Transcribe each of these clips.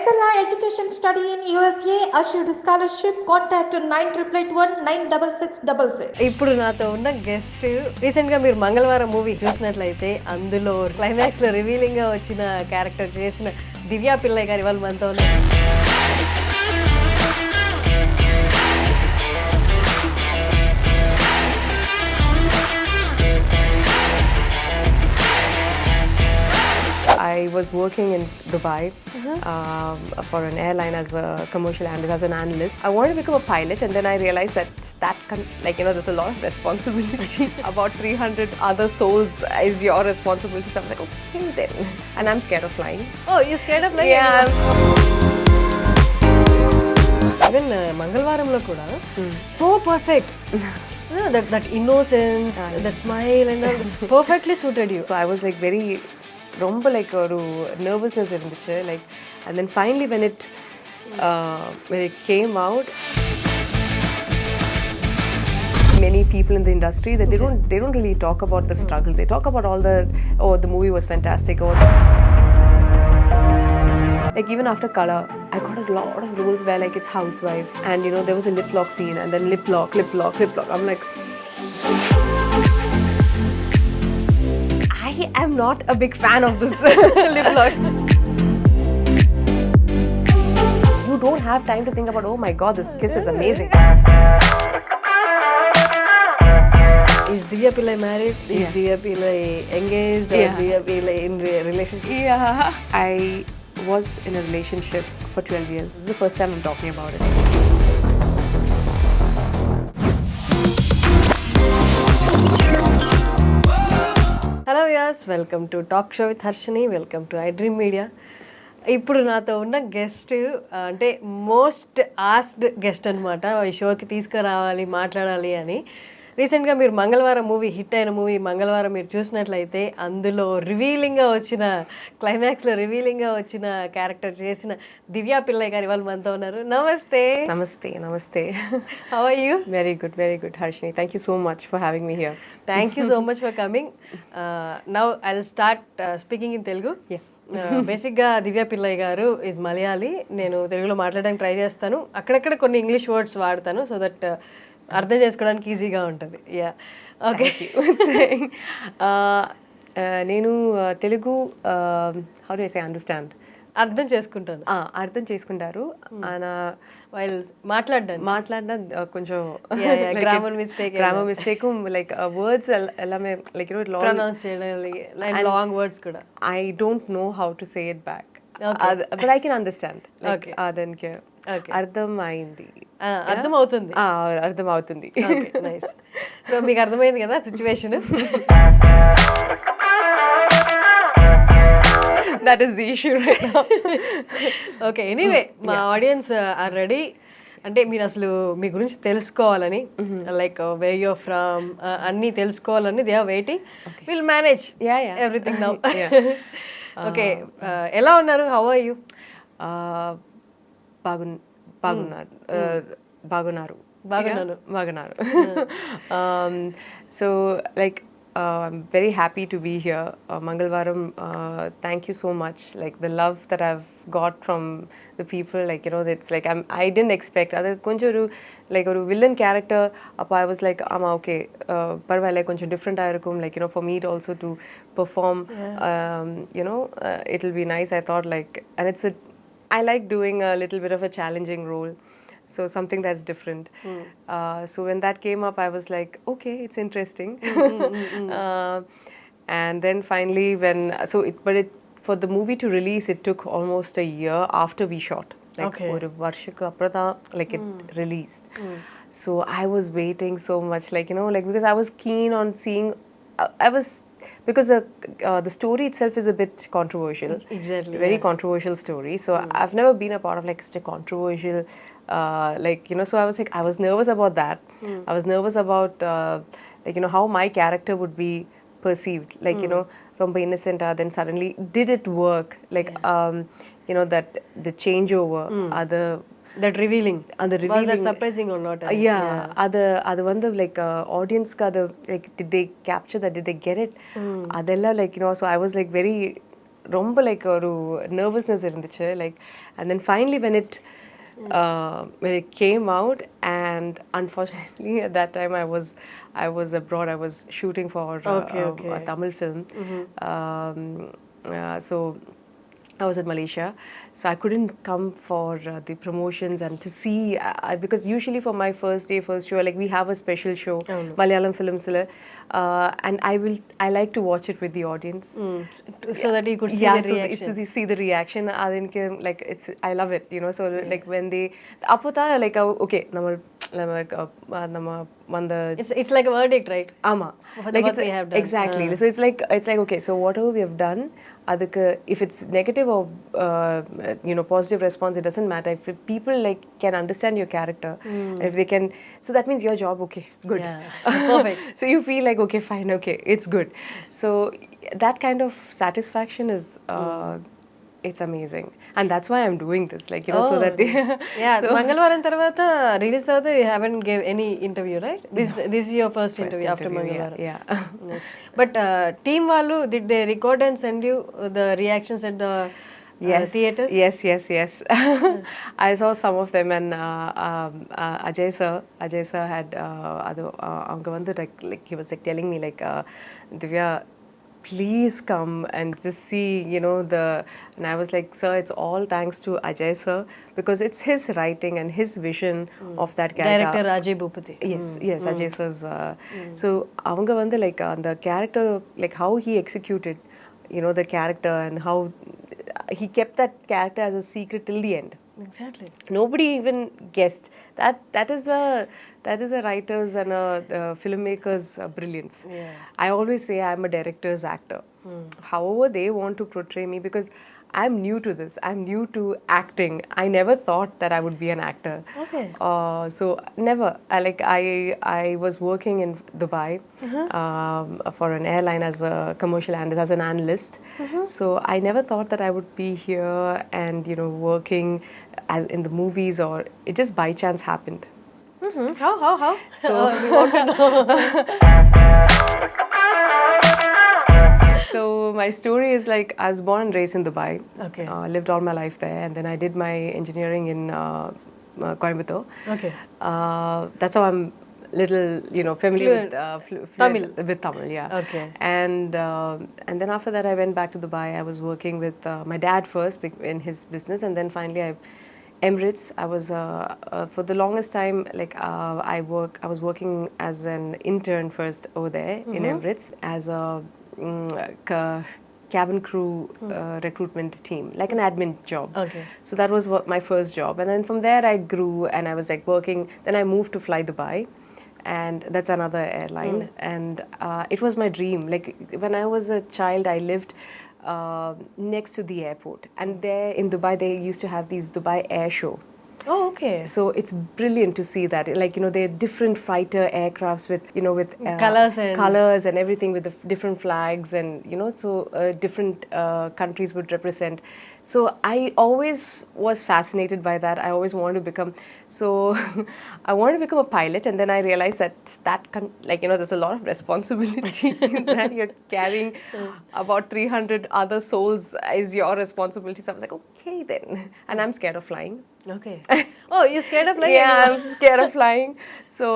Excella Education Study in USA assured scholarship. Contact 9881 96666. ఇప్పుడు నాతో ఉన్న గెస్ట్ రీసెంట్ గా మీరు మంగళవారం మూవీ చూసినట్లయితే అందులో క్లైమాక్స్ లో రివీలింగ్ గా వచ్చిన క్యారెక్టర్ చేసిన దివ్యా పిల్లయ్ గారు ఇవాళ మనతో ఉన్నారు. I was working in Dubai for an airline as a commercial analyst, as an analyst. I wanted to become a pilot, and then I realized that there's a lot of responsibility. About 300 other souls is your responsibility. So I was like, okay then. And I'm scared of flying. Oh, you're scared of flying? Yeah. Even Mangalvaramlo kuda, so perfect. That innocence, that smile, and that perfectly suited you. So I was like very ரொம்ப like ஒரு nervousness இருந்துச்சு like, and then finally when it came out, many people in the industry that they don't really talk about the struggles. They talk about all the movie was fantastic, or like even after Color I got a lot of roles where like it's housewife, and you know there was a lip lock scene, and then lip lock. I'm like, I am not a big fan of this lip lock. You don't have time to think about, oh my god, this kiss is amazing. Is Divya Pillai married? Is Divya Pillai engaged? Or Divya Pillai in a relationship? Yeah. I was in a relationship for 12 years. This is the first time I'm talking about it. Hello viewers, welcome to talk show with Harshini. Welcome to iDream media. ఇప్పుడు నాతో ఉన్న guest అంటే most asked guest అనమాట. ఈ షోకి తీసుకురావాలి, మాట్లాడాలి అని. రీసెంట్గా మీరు మంగళవారం మూవీ, హిట్ అయిన మూవీ మంగళవారం మీరు చూసినట్లయితే అందులో క్లైమాక్స్లో రివీలింగ్గా వచ్చిన క్యారెక్టర్ చేసిన దివ్యా పిల్లయ్ గారు ఇవాళ మనతో ఉన్నారు. నమస్తే. నమస్తే. How are you? Very good Harshini. Thank you so much for having me here. Thank you so much for coming. Now I will start speaking in Telugu. బేసిక్గా దివ్యా పిల్లయ్ గారు ఈజ్ మలయాళీ. నేను తెలుగులో మాట్లాడడానికి ట్రై చేస్తాను. అక్కడక్కడ కొన్ని ఇంగ్లీష్ వర్డ్స్ వాడతాను, సో దట్ అర్థం చేసుకోవడానికి ఈజీగా ఉంటుంది. Yeah, okay. నేను Telugu how do I say understand, అర్థం చేసుకుంటారు. వైల్ మాట్లాడడం కొంచెం గ్రామర్ మిస్టేక్ లైక్ వర్డ్స్ ఎలా లైక్ ప్రొనౌన్స్ చేయడం, లాంగ్ వర్డ్స్ కూడా I don't know how to say it back, but I can understand. దానికి అర్థమవుతుంది. నైస్. సో మీకు అర్థమైంది కదా situation. That is the issue right now. Okay, anyway, మా audience are ready. అంటే మీరు అసలు మీ గురించి తెలుసుకోవాలని, లైక్ వేర్ యూర్ ఫ్రమ్ అన్నీ తెలుసుకోవాలని they are waiting. Will manage everything now. Okay, ఎలా ఉన్నారు? How are you? బాగున్నారు. So like I'm very happy to be here. Mangalvaram, thank you so much. Like the love that I've got from the people, like you know, it's like I didn't expect. Other konchu like a villain character, I was like, okay, parvale konchu different ayirukum. Like you know, for me to also to perform, you know, it'll be nice. I thought like, and I like doing a little bit of a challenging role. So something that's different. So when that came up, I was like, okay, it's interesting. And then finally, for the movie to release, it took almost a year after we shot. Like oru varshika aprada, like it released. So I was waiting so much, like you know, like because I was keen on seeing. Because the story itself is a bit controversial. Exactly. Very controversial story. So I've never been a part of like such a controversial, like you know. So I was like, I was nervous about that. I was nervous about like you know how my character would be perceived. Like you know, from innocent, then suddenly did it work? Like you know that the changeover, that revealing, was that surprising or not? அது வந்து like audience க்கு அது like did they capture that, did they get it? அதெல்லாம் like you know, so I was like very ரொம்ப like ஒரு nervousness இருந்துச்சு like and then finally when it came out and unfortunately at that time I was abroad. I was shooting for a Tamil film. So I was in Malaysia, so I couldn't come for the promotions and to see because usually for my first day, first show, like we have a special show, Malayalam films, and I like to watch it with the audience, so that you could see the reaction. So see the reaction. Like I love it, you know. So like when they, apota like okay, it's like a verdict, right? Ama. Like what we have done. Exactly. So it's like okay. So whatever we have done, if it's negative or you know positive response, it doesn't matter. If people like can understand your character, if they can, so that means your job okay, good, perfect. So you feel like okay, fine, okay, it's good. So that kind of satisfaction is it's amazing, and that's why I'm doing this, like you know, so that Mangalwaram tarvata release tarvata you haven't gave any interview, right? This is your first interview after Mangalwaram. Yeah. Yes. But team value, did they record and send you the reactions at the theaters? Yes. I saw some of them, and Ajay sir had அவங்க வந்து like he was like telling me like Divya, please come and just see, you know, and I was like, sir, it's all thanks to Ajay sir, because it's his writing and his vision of that character. Director Ajay Bhupati. Yes, Ajay sir's so avanga vandu like the character, like how he executed, you know, the character, and how he kept that character as a secret till the end. Exactly. Nobody even guessed that. That is a writer's and a filmmaker's brilliance. Yeah. I always say I'm a director's actor. However they want to portray me, because I'm new to this. I'm new to acting. I never thought that I would be an actor. Okay. So never. I was working in Dubai for an airline as a commercial analyst, as an analyst. So I never thought that I would be here and, you know, working as in the movies, or it just by chance happened. How? So We want to know. So my story is like I was born and raised in Dubai. Okay. Lived all my life there, and then I did my engineering in Coimbatore. Okay. That's how I'm little, you know, familiar with Tamil. With Tamil, yeah. Okay. And then after that, I went back to Dubai. I was working with my dad first in his business, and then finally Emirates. I was for the longest time, like I was working as an intern first over there in Emirates as a cabin crew recruitment team, like an admin job. Okay. So that was my first job, and then from there I grew, and I was like working. Then I moved to Fly Dubai, and that's another airline, and it was my dream. Like when I was a child, I lived next to the airport, and there in Dubai they used to have these Dubai Air Show. Oh, okay. So it's brilliant to see that, like, you know, there are different fighter aircrafts with, you know, with colors and everything, with the different flags, and you know, so different countries would represent. So I always was fascinated by that. I always wanted to become, so I wanted to become a pilot, and then I realized that like, you know, there's a lot of responsibility that you're carrying. About 300 other souls is your responsibility. So I was like, okay then, and I'm scared of flying. Okay. Oh, you're scared of flying? Yeah, I'm scared of flying. So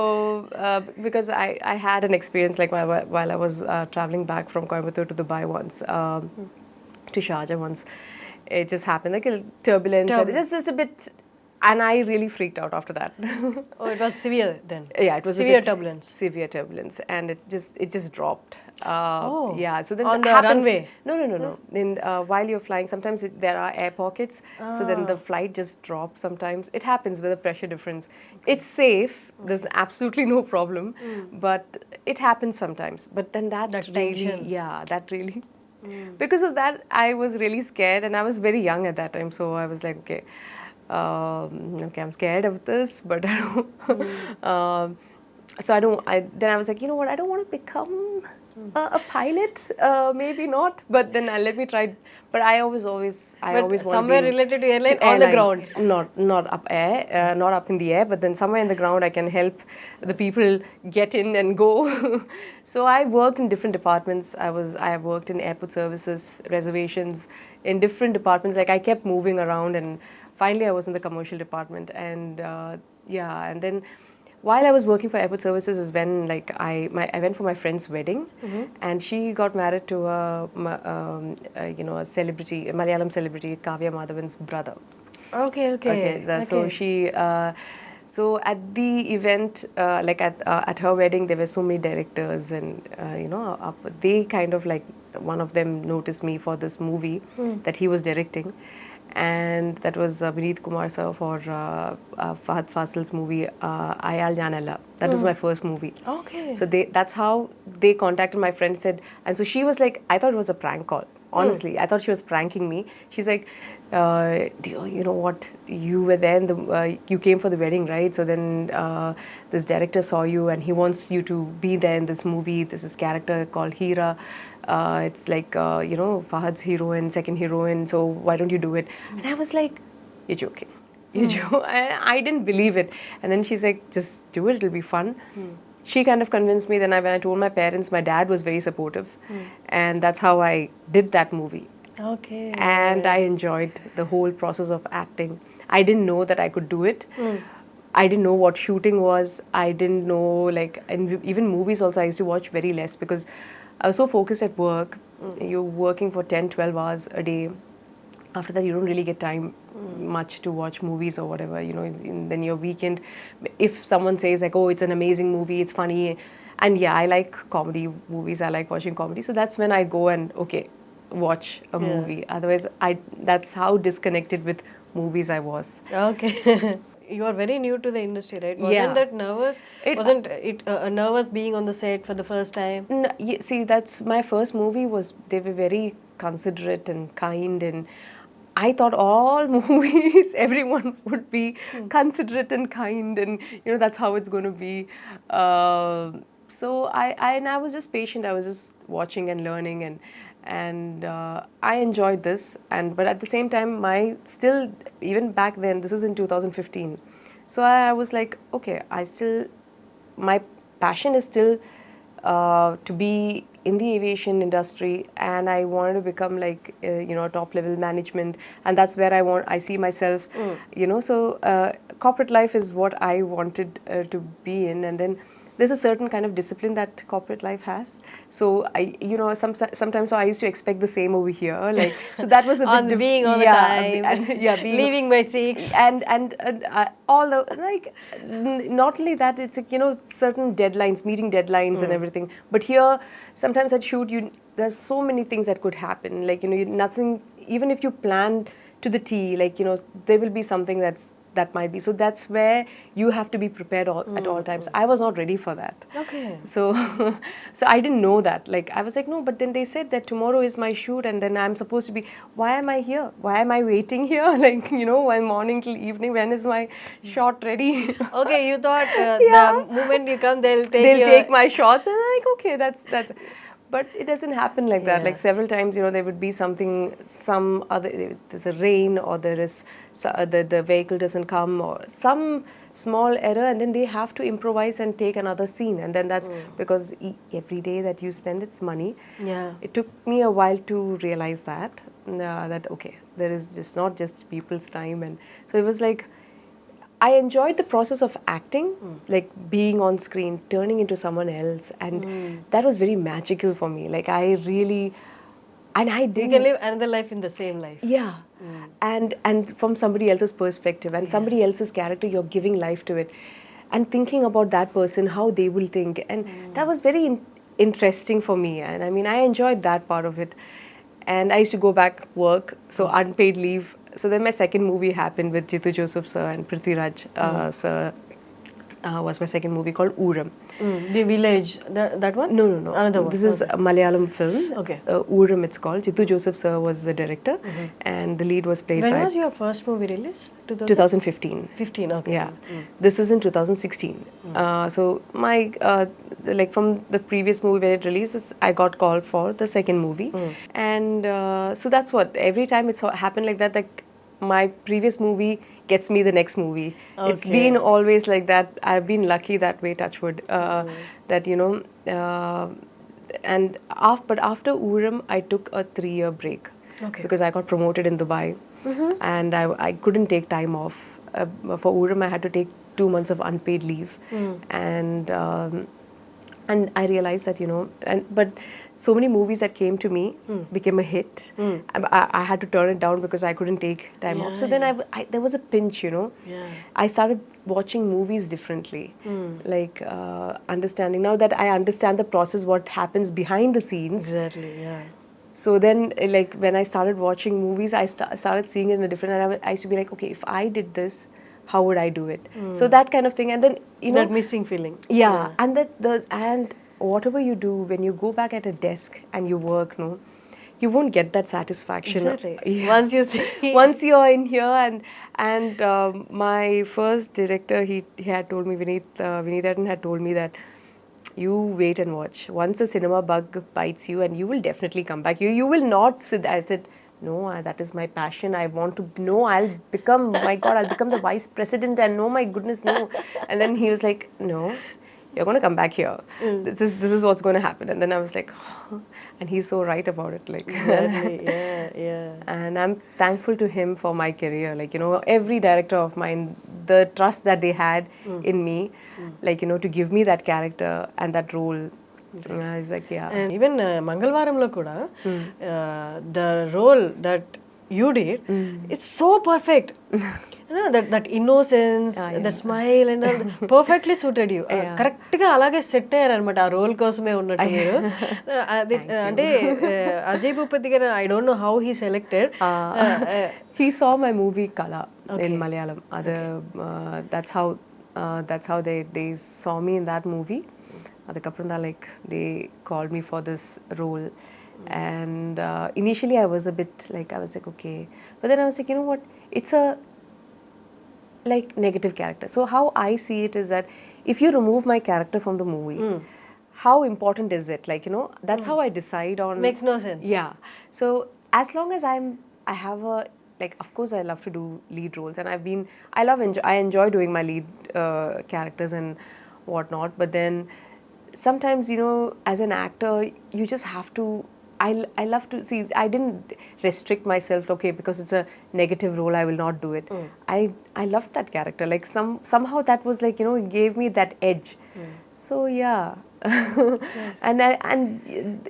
because I had an experience like while I was traveling back from Coimbatore to Dubai once, to Sharjah once. It just happened, like a turbulence. And just a bit, and I really freaked out after that. Oh, it was severe then? Yeah, it was severe turbulence. Severe turbulence, and it just dropped. Yeah, so then on the runway? No. Then while you're flying, sometimes there are air pockets, so then the flight just drops sometimes. It happens with a pressure difference. It's safe, there's absolutely no problem, but it happens sometimes. But then that really, that really, because of that, I was really scared, and I was very young at that time, so I was like, okay, I'm scared of this, but I don't. So then I was like, you know what, I don't want to become A pilot, maybe not, but then let me try. But I always But want to be somewhere related to airline, on the airlines. ground. Not up air, not up in the air, but then somewhere in the ground I can help the people get in and go. So I worked in different departments. I have worked in airport services, reservations, in different departments. Like I kept moving around, and finally I was in the commercial department, and yeah, and then while I was working for airport services is when like I went for my friend's wedding, and she got married to a celebrity, a Malayalam celebrity, Kavya Madhavan's brother. Okay, so she so at the event, like at her wedding, there were so many directors, and they kind of like one of them noticed me for this movie that he was directing, and that was Vineet Kumar sir for Fahad Fasil's movie Ayal Janala. That was my first movie. Okay. So that's how they contacted my friend, said, and so she was like, I thought it was a prank call. Honestly, I thought she was pranking me. She's like, you know what? You were there, and you came for the wedding, right? So then this director saw you, and he wants you to be there in this movie. This is character called Hira. It's like Fahad's heroine, second heroine. So why don't you do it? And I was like, you're joking. You're joking. I didn't believe it. And then she's like, just do it. It'll be fun. She kind of convinced me. Then when I told my parents, my dad was very supportive, and that's how I did that movie. Okay. And I enjoyed the whole process of acting. I didn't know that I could do it. I didn't know what shooting was. I didn't know, like, and even movies also I used to watch very less because I was so focused at work. You're working for 10, 12 hours a day. After that, you don't really get time much to watch movies or whatever, then your weekend, if someone says like, oh, it's an amazing movie, it's funny, and yeah, I like comedy movies, I like watching comedy, so that's when I go and, okay, watch a movie. Otherwise, that's how disconnected with movies I was. Okay. You are very new to the industry, right? Wasn't that nervous? Wasn't it nervous being on the set for the first time? No, see, that's my first movie. They were very considerate and kind, and I thought all movies, everyone would be considerate and kind, and that's how it's going to be. So I was just patient. I was just watching and learning, and I enjoyed this. But at the same time, still even back then, this was in 2015. So I was like, okay, my passion is still to be in the aviation industry, and I wanted to become like top level management, and that's where I see myself. So corporate life is what I wanted to be in, and then there's a certain kind of discipline that corporate life has. So sometimes I used to expect the same over here, like, so that was a bit being on the time, being leaving by 6, and all the like, not only that, it's like, certain deadlines, meeting deadlines and everything. But here, sometimes at shoot, there's so many things that could happen. Like, nothing, even if you plan to the T, like, there will be something that might be. So that's where you have to be prepared at all times. I was not ready for that. Okay. So so I didn't know that. Like, I was like, no, but then they said that tomorrow is my shoot, and then I'm supposed to be, why am I here? Why am I waiting here? Like, one morning till evening, when is my shot ready? Okay, you thought the moment you come, they'll take my shots, and I'm like, okay, that's but it doesn't happen like that. Like, several times, there would be some other, there's a rain, or there is the vehicle doesn't come, or some small error, and then they have to improvise and take another scene, and then that's because every day that you spend, it's money. It took me a while to realize that okay, there is just not just people's time. And so it was like, I enjoyed the process of acting, like being on screen, turning into someone else, and that was very magical for me. Like, I really, and I did. You can live another life in the same life. Yeah, and from somebody else's perspective and somebody else's character, you're giving life to it, and thinking about that person, how they will think, and that was very interesting for me. And I mean, I enjoyed that part of it, and I used to go back work, so unpaid leave. So then my second movie happened with Jitu Joseph sir and Prithviraj sir. was my second movie called Ooram. The village, that one? No, no, no. Another one. This is a Malayalam film. Okay. Ooram it's called. Jittu Joseph sir was the director and the lead was played by... When was your first movie released? 2015. 15, okay. Yeah. This was in 2016. So my, like from the previous movie when it released, I got called for the second movie. And so that's what, every time it's happened like that, like my previous movie gets me the next movie. It's been always like that. I've been lucky that way, touch wood, that, you know, but after Ooram, I took a 3-year break because I got promoted in Dubai and I couldn't take time off. For Ooram, I had to take 2 months of unpaid leave. And I realized that, you know, but so many movies that came to me became a hit. I had to turn it down because I couldn't take time off. So then there was a pinch, you know. I started watching movies differently, like understanding. Now that I understand the process, what happens behind the scenes. Exactly, yeah. So then, like, when I started watching movies, I started seeing it in a different, and I used to be like, okay, if I did this, how would I do it? So that kind of thing. And then, you know, that missing feeling. Yeah. And whatever you do, when you go back at a desk and you work, no, you won't get that satisfaction. Exactly. Yeah. Once you see, once you're in here, and my first director, he had told me, Vineethan had told me that you wait and watch. Once the cinema bug bites you, and you will definitely come back. You will not sit. I said, no, that is my passion. I want to know. I'll become. My God, I'll become the vice president. And no, my goodness, no. And then he was like, no, you're going to come back here. This is what's going to happen. And then I was like, oh. And he's so right about it. Like, exactly. Yeah. And I'm thankful to him for my career. Like, you know, every director of mine, the trust that they had in me, like, you know, to give me that character and that role. It's like, yeah. And even Mangalvaramlo kuda, the role that you did, it's so perfect. You know, that innocence, that smile and all, perfectly suited you. Correct ga alage set అయ్యారు అన్నమాట ఆ role కోసమే ఉన్నట్టు మీరు. అంటే అజయ్ భూపతి గారు, I don't know how he selected. He saw my movie Kala in Malayalam. That's how they saw me in that movie. Adukapram like they called me for this role. And initially I was a bit like, I was like, okay. But then I was like, you know what? It's a like negative character. So how I see it is that if you remove my character from the movie, how important is it? Like, you know, that's how I decide on. Makes no sense. Yeah. So as long as I have a, like, of course I love to do lead roles, and I enjoy doing my lead characters and whatnot. But then sometimes, you know, as an actor, you just have to. I love to see. I didn't restrict myself. Okay, because it's a negative role, I will not do it. I loved that character. Like somehow that was like, you know, it gave me that edge. So yeah. And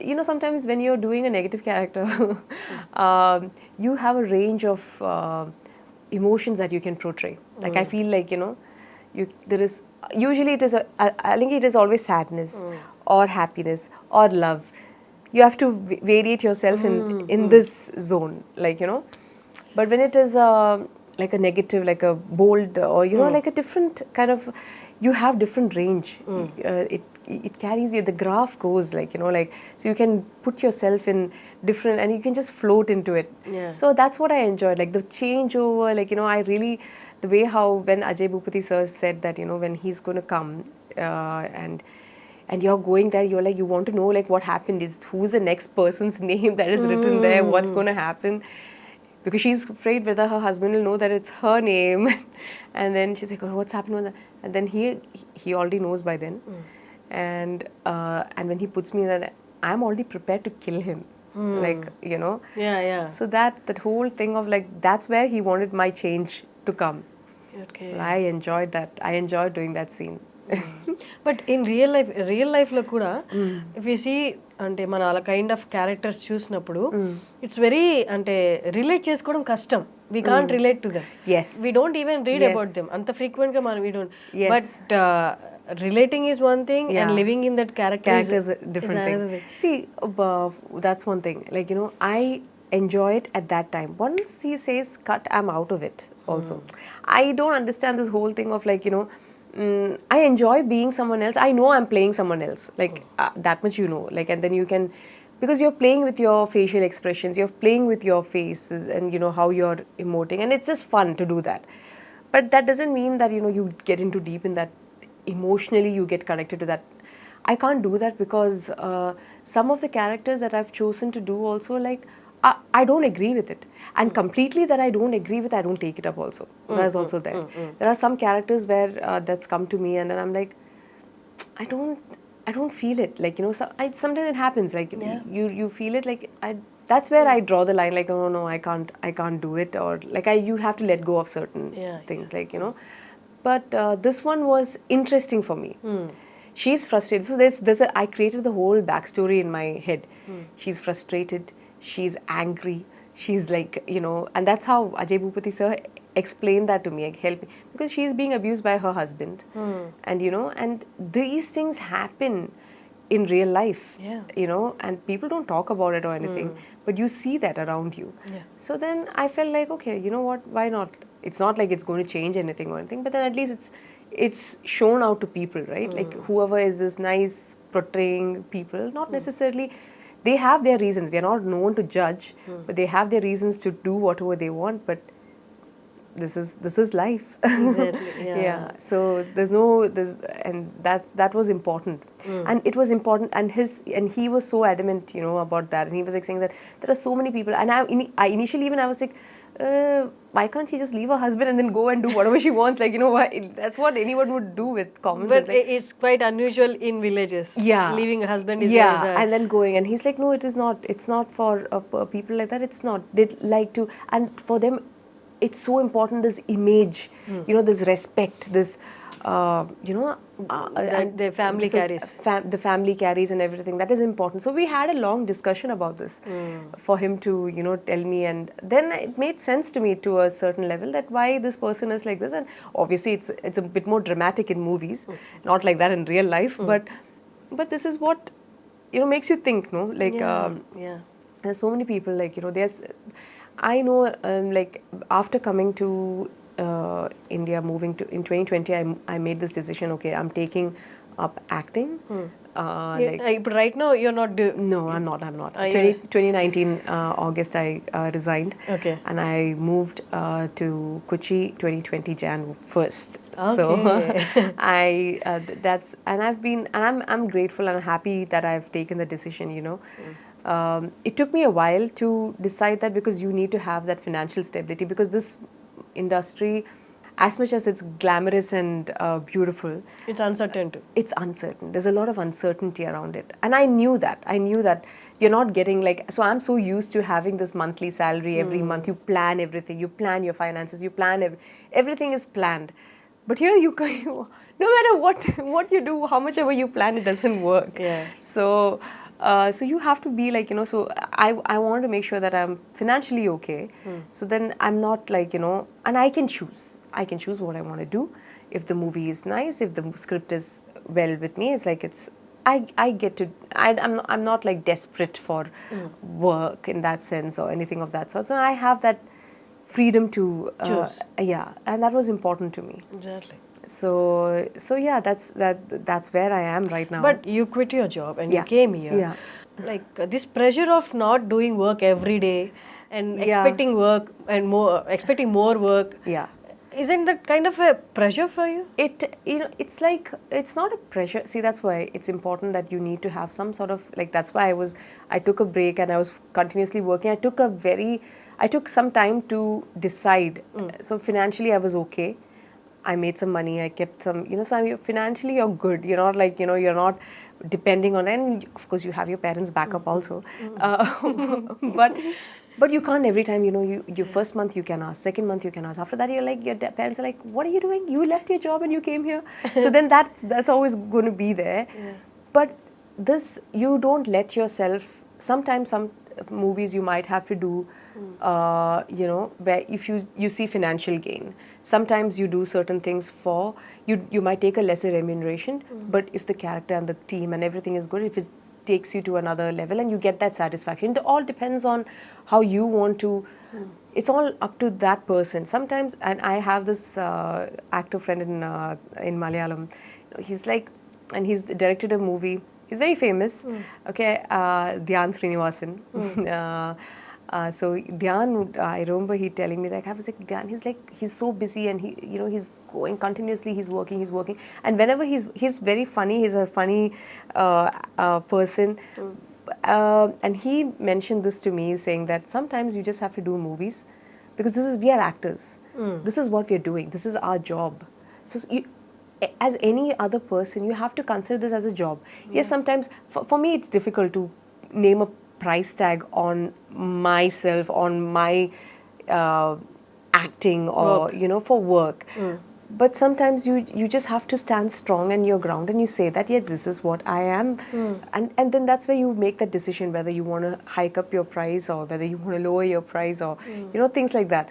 you know, sometimes when you're doing a negative character, you have a range of emotions that you can portray. Like I feel like, you know, there is usually it is I think it is always sadness or happiness or love. You have to variate yourself in this zone, like, you know. But when it is like a negative, like a bold, or, you know, like a different kind of, you have different range. It carries you, the graph goes, like, you know, like, so you can put yourself in different, and you can just float into it. So that's what I enjoyed, like the changeover, like, you know, I really, the way how when Ajay Bhupati sir said that, you know, when he's going to come and you're going there, you're like, you want to know, like, what happened, is who's the next person's name that is written there, what's going to happen, because she's afraid whether her husband will know that it's her name. And then she's like, oh, what's happened with that? And then he already knows by then. And when he puts me in that, I'm already prepared to kill him. Like, you know. So that whole thing of, like, that's where he wanted my change to come. I enjoyed that. I enjoyed doing that scene. But in real life lo kuda, if you see ante mana ala kind of characters choosinapudu, it's very ante relate chesukodam kashtam. We can't relate to them. Yes. We don't even read about them anta frequent ga we don't. But relating is one thing, and living in that character is a different thing. See, that's one thing, like, you know, I enjoy it at that time. Once he says cut, I'm out of it also. I don't understand this whole thing of, like, you know, I enjoy being someone else. I know I'm playing someone else. Like that much, you know. Like, and then you can, because you're playing with your facial expressions, you're playing with your faces, and you know how you're emoting, and it's just fun to do that. But that doesn't mean that you get into deep in that emotionally. You get connected to that. I can't do that because some of the characters that I've chosen to do also, like, I don't agree with it, and completely that I don't agree with, I don't take it up also. That's also there. There are some characters where that's come to me, and then I'm like, I don't I don't feel it. Like, sometimes it happens. Like, you feel it. Like, that's where I draw the line. Like, oh no, I can't do it, or like you have to let go of certain things. Like, But this one was interesting for me. She's frustrated. So I created the whole backstory in my head. She's frustrated. She's angry. She's like, and that's how Ajay Bhupati sir explained that to me, like, help me, because she's being abused by her husband, and and these things happen in real life, and people don't talk about it or anything, but you see that around you. So then I felt like, okay, you know what, why not? It's not like it's going to change anything or anything, but then at least it's shown out to people, right? Like, whoever is this nice portraying people, not necessarily, they have their reasons. We are not known to judge, but they have their reasons to do whatever they want. But this is life. Exactly. Yeah. So and that was important, and it was important, and he was so adamant, about that, and he was like saying that there are so many people, and I initially even I was like, why can't she just leave her husband and then go and do whatever she wants? Like, why, that's what anyone would do with common sense. But it's quite unusual in villages. Yeah, leaving a husband is and then going, and he's like, no, it is not. It's not for people like that. It's not. They like to, and for them, it's so important. This image, this respect, this, that the family carries. The family carries and everything. That is important. So we had a long discussion about this for him to, tell me, and then it made sense to me to a certain level that why this person is like this, and obviously it's a bit more dramatic in movies, not like that in real life, but this is what makes you think, no, like there's so many people, like, there's. I know, like, after coming to India, moving to in 2020, I made this decision. Okay, I'm taking up acting. But right now you're not doing. No, I'm not. 2019 August, I resigned. Okay. And I moved to Kochi 2020 Jan 1st. Okay. So I'm grateful and happy that I've taken the decision. It took me a while to decide that, because you need to have that financial stability, because this industry, as much as it's glamorous and beautiful, It's uncertain too. it's uncertain. There's a lot of uncertainty around it, and I knew that you're not getting, like, so I'm so used to having this monthly salary every month. You plan everything, you plan your finances, you plan everything is planned. But here no matter what you do, how much ever you plan, it doesn't work. So you have to be like, so I want to make sure that I'm financially okay. So then I'm not like, and I can choose what I want to do. If the movie is nice, if the script is well with me, it's like I get to, I'm not like desperate for work in that sense or anything of that sort. So I have that freedom to choose. And that was important to me. Exactly. So yeah, that's where I am right now. But you quit your job and you came here. Yeah. Like this pressure of not doing work every day and expecting work and expecting more work. Yeah. Isn't that kind of a pressure for you? It's like, it's not a pressure. See, that's why it's important that you need to have some sort of, like, that's why I took a break and I was continuously working. I took some time to decide. So financially I was okay. I made some money, I kept some, so financially you're good. You're not like, you're not depending on, and of course you have your parents' backup also. But you can't every time, your first month you can ask, second month you can ask. After that, you're like, your parents are like, what are you doing? You left your job and you came here. So then that's always going to be there. But you don't let yourself, sometimes some movies you might have to do, where if you see financial gain, sometimes you do certain things you might take a lesser remuneration, but if the character and the team and everything is good, if takes you to another level and you get that satisfaction. It all depends on how you want to. It's all up to that person. Sometimes, and I have this actor friend in Malayalam. He's like, and he's directed a movie. He's very famous. Okay, Dhyan Srinivasan. So Dhyan, I remember he telling me, like, I was like, Dhyan, he's so busy and he's going continuously, he's working. And whenever he's very funny, he's a funny person. And he mentioned this to me, saying that sometimes you just have to do movies because we are actors. This is what we are doing. This is our job. So as any other person, you have to consider this as a job. Yes, sometimes for me it's difficult to name a price tag on myself, on my acting or for work. But sometimes you just have to stand strong in your ground and you say that, yes, this is what I am. And then that's where you make that decision whether you want to hike up your price or whether you want to lower your price or things like that.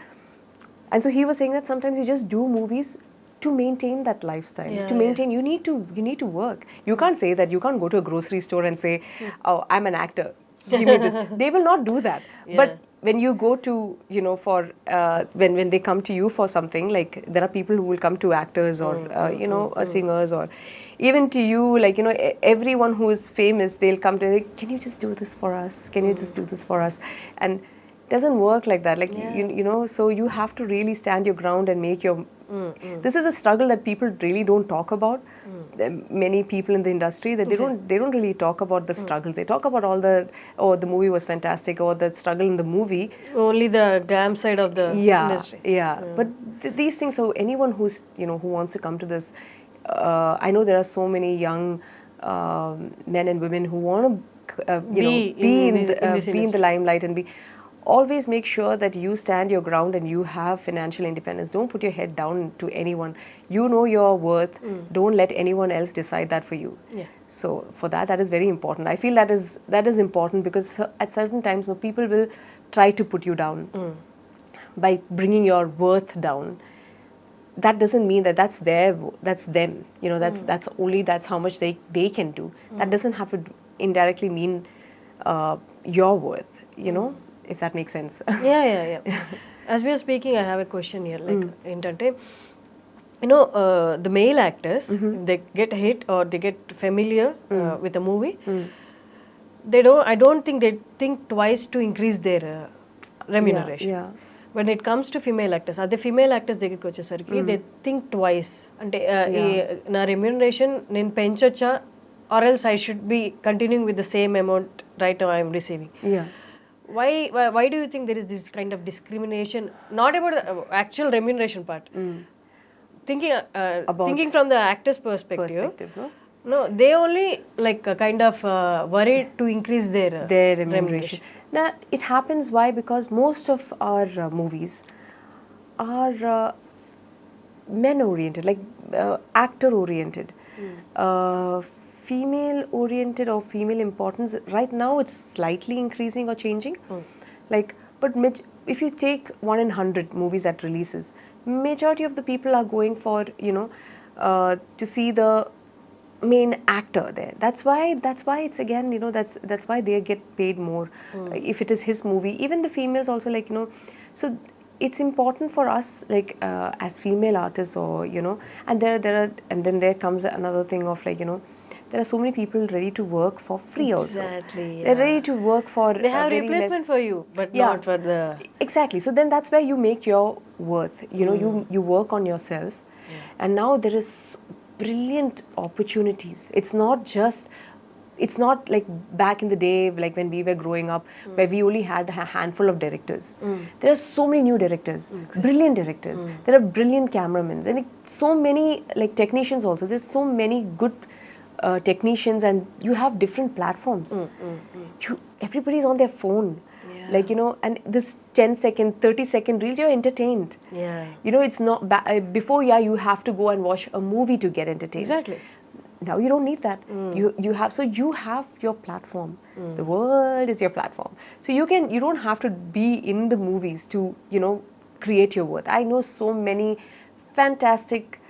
And so he was saying that sometimes you just do movies to maintain that lifestyle. To maintain, you need to work. You can't say that, you can't go to a grocery store and say, oh, I'm an actor, give me this. They will not do that. But when you go to, for when they come to you for something, like there are people who will come to actors or singers, or even to you, like everyone who is famous, they'll come to, like, can you just do this for us? Can you just do this for us? And it doesn't work like that. Like so you have to really stand your ground and make your. This is a struggle that people really don't talk about. Many people in the industry, that they don't really talk about the struggles. They talk about all the the movie was fantastic, or the struggle in the movie. Only the glam side of the industry. But these things. So anyone who's who wants to come to this, I know there are so many young men and women who want to be in the limelight and be. Always make sure that you stand your ground and you have financial independence. Don't put your head down to anyone. You know your worth. Don't let anyone else decide that for you. So for that is very important. I feel that is important because at certain times, people will try to put you down by bringing your worth down. That doesn't mean that that's them. That's how much they can do. That doesn't have to indirectly mean your worth. If that makes sense. Yeah. As we are speaking, I have a question here. Like, the male actors, if they get hit or they get familiar with a movie, I don't think they think twice to increase their remuneration. When it comes to female actors, the female actors they think twice. Na remuneration nen penchocha, or else I should be continuing with the same amount right now I am receiving. Why do you think there is this kind of discrimination? Not about the actual remuneration part. Thinking from the actor's perspective. No, they only like kind of worried to increase their remuneration. Now it happens why? Because most of our movies are men oriented, like actor oriented. Female oriented or female importance right now it's slightly increasing or changing. But if you take 1 in 100 movies that releases, majority of the people are going for to see the main actor there. That's why it's again that's why they get paid more if it is his movie. Even the females also, like so it's important for us, like as female artists, or and then there comes another thing of, like there are so many people ready to work for free also. Exactly. They're ready to work for they have replacement for you, but not for the. Exactly. So then that's where you make your worth. You work on yourself, and now there is brilliant opportunities. It's not like back in the day, like when we were growing up, where we only had a handful of directors. There are so many new directors, brilliant directors. There are brilliant cameramen, and so many like technicians also. There's so many good technicians, and you have different platforms. Everybody's on their phone, like and this 10-second, 30-second reels, you're entertained. It's not before. You have to go and watch a movie to get entertained. Exactly. Now you don't need that. You have your platform. The world is your platform. So you don't have to be in the movies to create your worth. I know so many fantastic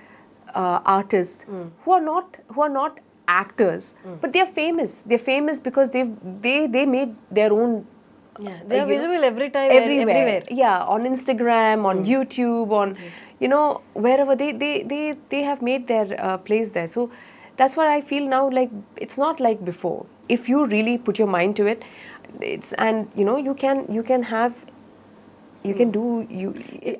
artists who are not actors, but they're famous. They're famous because they made their own. Yeah, they are visible every time, Everywhere. Yeah, on Instagram, on YouTube, on wherever they have made their place there. So that's what I feel now. Like it's not like before. If you really put your mind to it, and you can have. You can do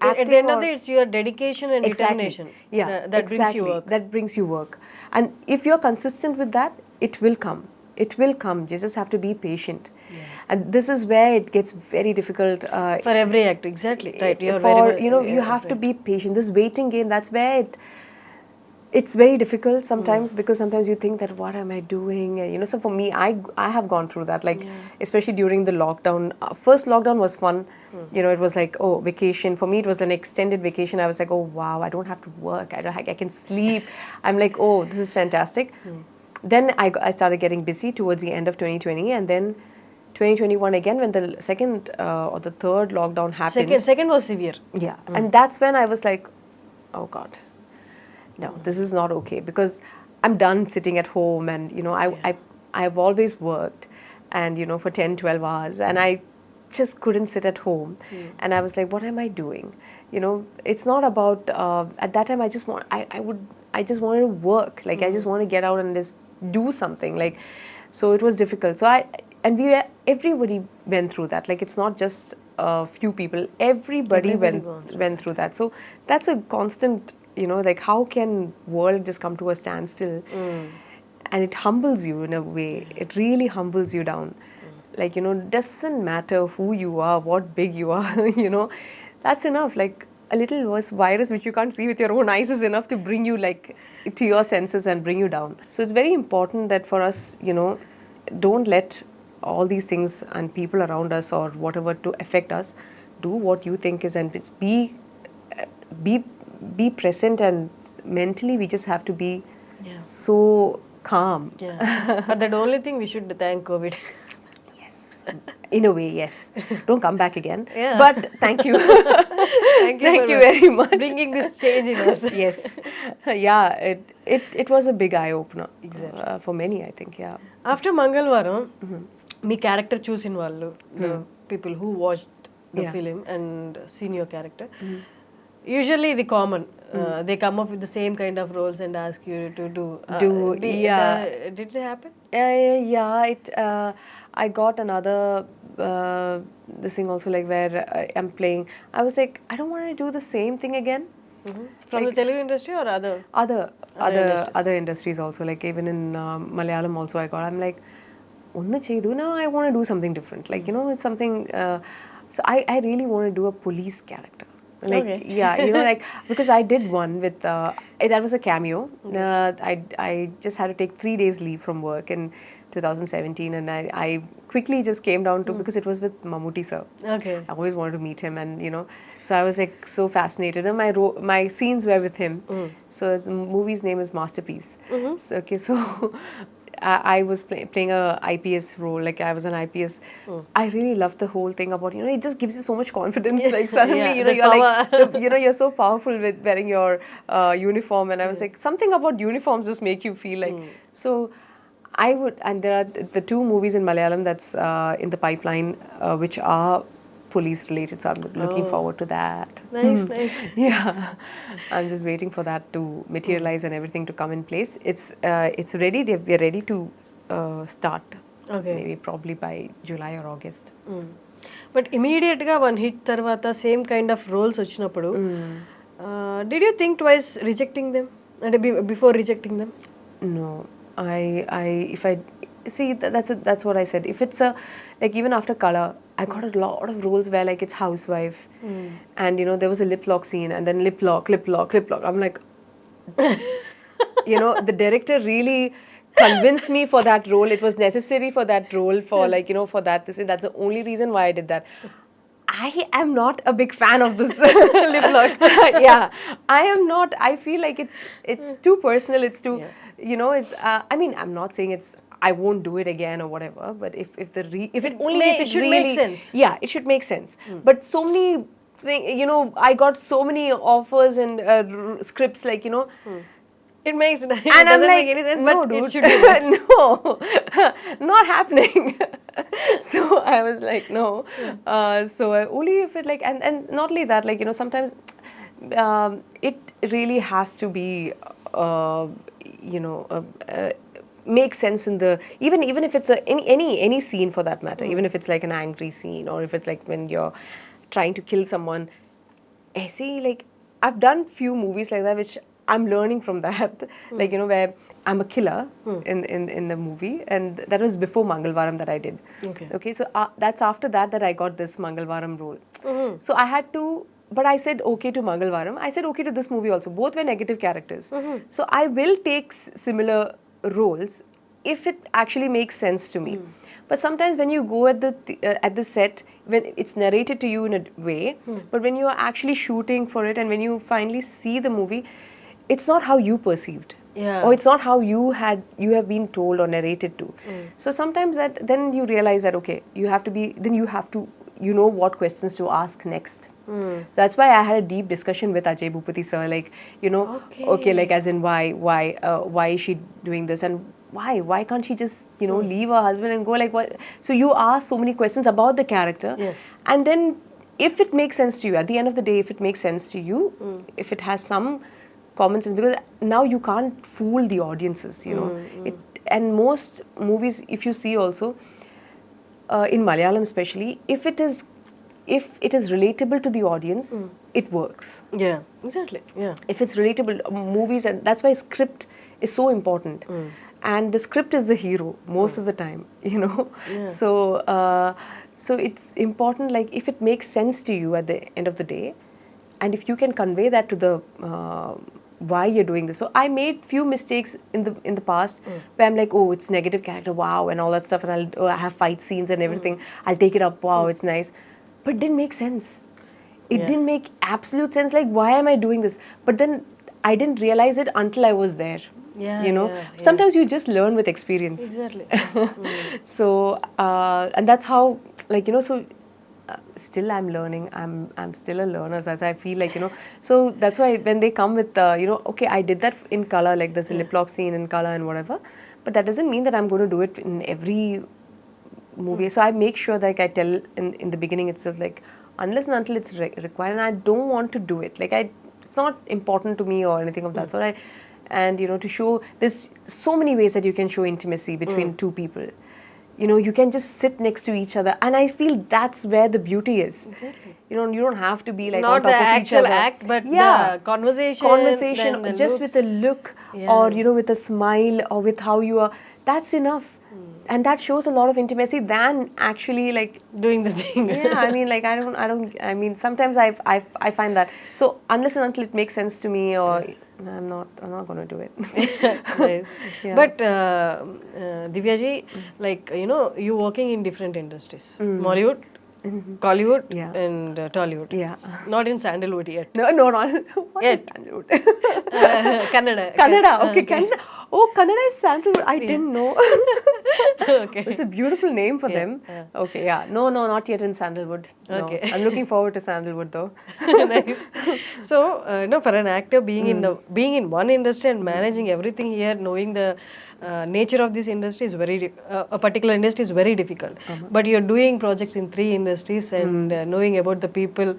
At the end of the day, it's your dedication and determination. Yeah, that brings you work. That brings you work. And if you're consistent with that, it will come. It will come. You just have to be patient. Yeah. And this is where it gets very difficult. For every act, exactly. Right. You have to be patient. This waiting game, that's where it's very difficult sometimes because sometimes you think that what am I doing? So for me, I have gone through that, like especially during the lockdown. First lockdown was fun. It was like, oh, vacation. For me, it was an extended vacation. I was like, oh wow, I don't have to work. I can sleep. I'm like, oh, this is fantastic. Then I started getting busy towards the end of 2020, and then 2021 again when the second or the third lockdown happened. Second was severe. Yeah, and that's when I was like, oh God. No, this is not okay because I'm done sitting at home and I've always worked and for 10 12 hours and I just couldn't sit at home and I was like, what am I doing? It's not about at that time I just wanted to work, like I just want to get out and just do something, like, so it was difficult. So everybody went through that, like it's not just a few people, everybody went through that. So that's a constant, like how can world just come to a standstill? And it humbles you in a way. It really humbles you down. Like, doesn't matter who you are, what big you are, that's enough. Like a little virus which you can't see with your own eyes is enough to bring you like to your senses and bring you down. So it's very important that for us, don't let all these things and people around us or whatever to affect us. Do what you think is, and be present, and mentally we just have to be so calm. But the only thing we should thank COVID. Yes, in a way, yes. Don't come back again. But thank you. Thank you very much. Bringing this change in us. Yes. Yeah, it was a big eye opener. Exactly. For many, I think. Yeah. After Mangalvaram, me character choosing vallu, the people who watched the film and seen your character. Usually the common, they come up with the same kind of roles and ask you to do. Did it happen? Yeah, I got another this thing also, like where I'm playing. I was like, I don't want to do the same thing again. From the Telugu industry or other industries also, like even in Malayalam also I'm like, now I want to do something different, like it's something so I really want to do a police character, like like because I did one with that was a cameo. I just had to take 3 days leave from work in 2017 and I quickly just came down to because it was with Mammootty sir. I always wanted to meet him, and so I was like so fascinated, and my scenes were with him. So the movie's name is Masterpiece. So I was playing a IPS role, like I was an IPS. I really loved the whole thing about, it just gives you so much confidence, like suddenly, you're like, you're so powerful with wearing your uniform, and I was like, something about uniforms just make you feel like, so I would, and there are the 2 movies in Malayalam that's in the pipeline, which are police related, so I'm looking forward to that. Nice. Yeah, I'm just waiting for that to materialize and everything to come in place. It's ready. We're ready to start. Maybe probably by July or August. But immediate ga one hit tarvata same kind of roles vachinappudu, did you think twice rejecting them and before rejecting them? No, if I see that's what I said. If it's like even after Color, I got a lot of roles where like it's housewife, and there was a lip lock scene, and then lip lock. I'm like, the director really convinced me for that role. It was necessary for that role, for like for that. That's the only reason why I did that. I am not a big fan of this lip lock. Yeah, I am not. I feel like it's too personal. It's too, it's. I mean, I'm not saying I won't do it again or whatever. But if it should make sense. Yeah, it should make sense. But so many I got so many offers and scripts, like It makes it And I'm doesn't like, make any sense, no, but dude, it should be there. no, not happening. So I was like, no. So only if it like, and not only that, like, you know, sometimes it really has to be, you know, make sense in the even if it's any scene for that matter, even if it's like an angry scene, or if it's like when you're trying to kill someone. I see, like, I've done few movies like that, which I'm learning from that. Like, you know, where I'm a killer in the movie, and that was before Mangalvaram that I did. Okay. Okay, so that's after that I got this Mangalvaram role. So I had to, but I said okay to Mangalvaram. I said okay to this movie also. Both were negative characters. So I will take similar roles if it actually makes sense to me. But sometimes when you go at the set, when it's narrated to you in a way, but when you are actually shooting for it and when you finally see the movie, it's not how you perceived. Yeah. Or it's not how you have been told or narrated to. So sometimes then you realize that okay, you have to you know what questions to ask next. That's why I had a deep discussion with Ajay Bhupati sir, like, you know, okay, like as in why is she doing this, and why can't she just, you know, leave her husband and go, like, what? So you ask so many questions about the character, and then if it makes sense to you at the end of the day, if it makes sense to you, if it has some common sense, because now you can't fool the audiences, you know. And most movies, if you see also, in Malayalam especially, if it is relatable to the audience, it works. Yeah, exactly. Yeah. If it's relatable, movies, and that's why script is so important. And the script is the hero most of the time, you know. So it's important, like, if it makes sense to you at the end of the day, and if you can convey that to the why you're doing this. So I made few mistakes in the past where I'm like, oh, it's negative character, wow, and all that stuff, and I have fight scenes and everything. I'll take it up, wow, it's nice, but it didn't make sense. It didn't make absolute sense. Like, why am I doing this? But then I didn't realize it until I was there. Yeah, You know, yeah. sometimes you just learn with experience. Exactly. So and that's how, like, you know, so still I'm learning. I'm still a learner, as I feel, like, you know. So that's why when they come with you know, okay, I did that in color, like there's a lip lock scene in color and whatever, but that doesn't mean that I'm going to do it in every movie. So I make sure, like, I tell in the beginning itself, like, unless and until it's required, and I don't want to do it, like, it's not important to me or anything of that sort. And you know, to show, there's so many ways that you can show intimacy between two people. You know, you can just sit next to each other, and I feel that's where the beauty is. Exactly. You know, you don't have to be like Not on top the of each actual other. act, but the conversation, then the just looks. with a look, or you know, with a smile, or with how you are. That's enough, and that shows a lot of intimacy than actually, like, Doing the thing. yeah. I mean, like, I mean, sometimes I find that. So unless and until it makes sense to me, or I'm not going to do it. Nice. Yeah. But Divya ji, like, you know, you working in different industries, Mollywood, Collywood, Yeah. and Tollywood. Yeah. Not in Sandalwood yet. No, not. What is Yes. sandalwood? Kannada. Kannada. Okay, Kannada. Oh, Kannada is sandalwood. I didn't know. Okay. It's a beautiful name for them. Okay, yeah. No, not yet in sandalwood. No. Okay. I'm looking forward to sandalwood though. Nice. So, no, for an actor being in one industry and managing everything here, knowing the nature of this industry is a particular industry is very difficult. But you're doing projects in 3 industries and knowing about the people,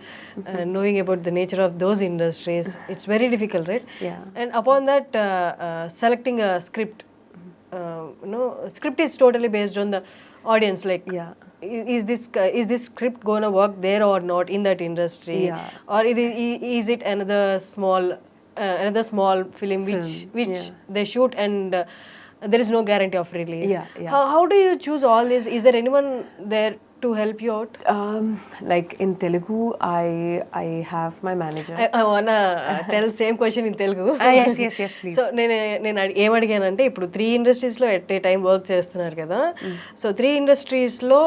knowing about the nature of those industries, it's very difficult, right? Yeah. And upon that, selecting a script, script is totally based on the audience. Like, Yeah. is this script gonna work there or not in that industry? Yeah. Or is it another small film which they shoot and there is no guarantee of release? Yeah, yeah. How do you choose all this? Is there anyone there to help you out? Like in Telugu, I have my manager. I wanna tell same question in Telugu. Yes, please. So నేను ఏం అడిగానంటే ఇప్పుడు 3 ఇండస్ట్రీస్లో at a time work చేస్తున్నారు కదా. So 3 ఇండస్ట్రీస్లో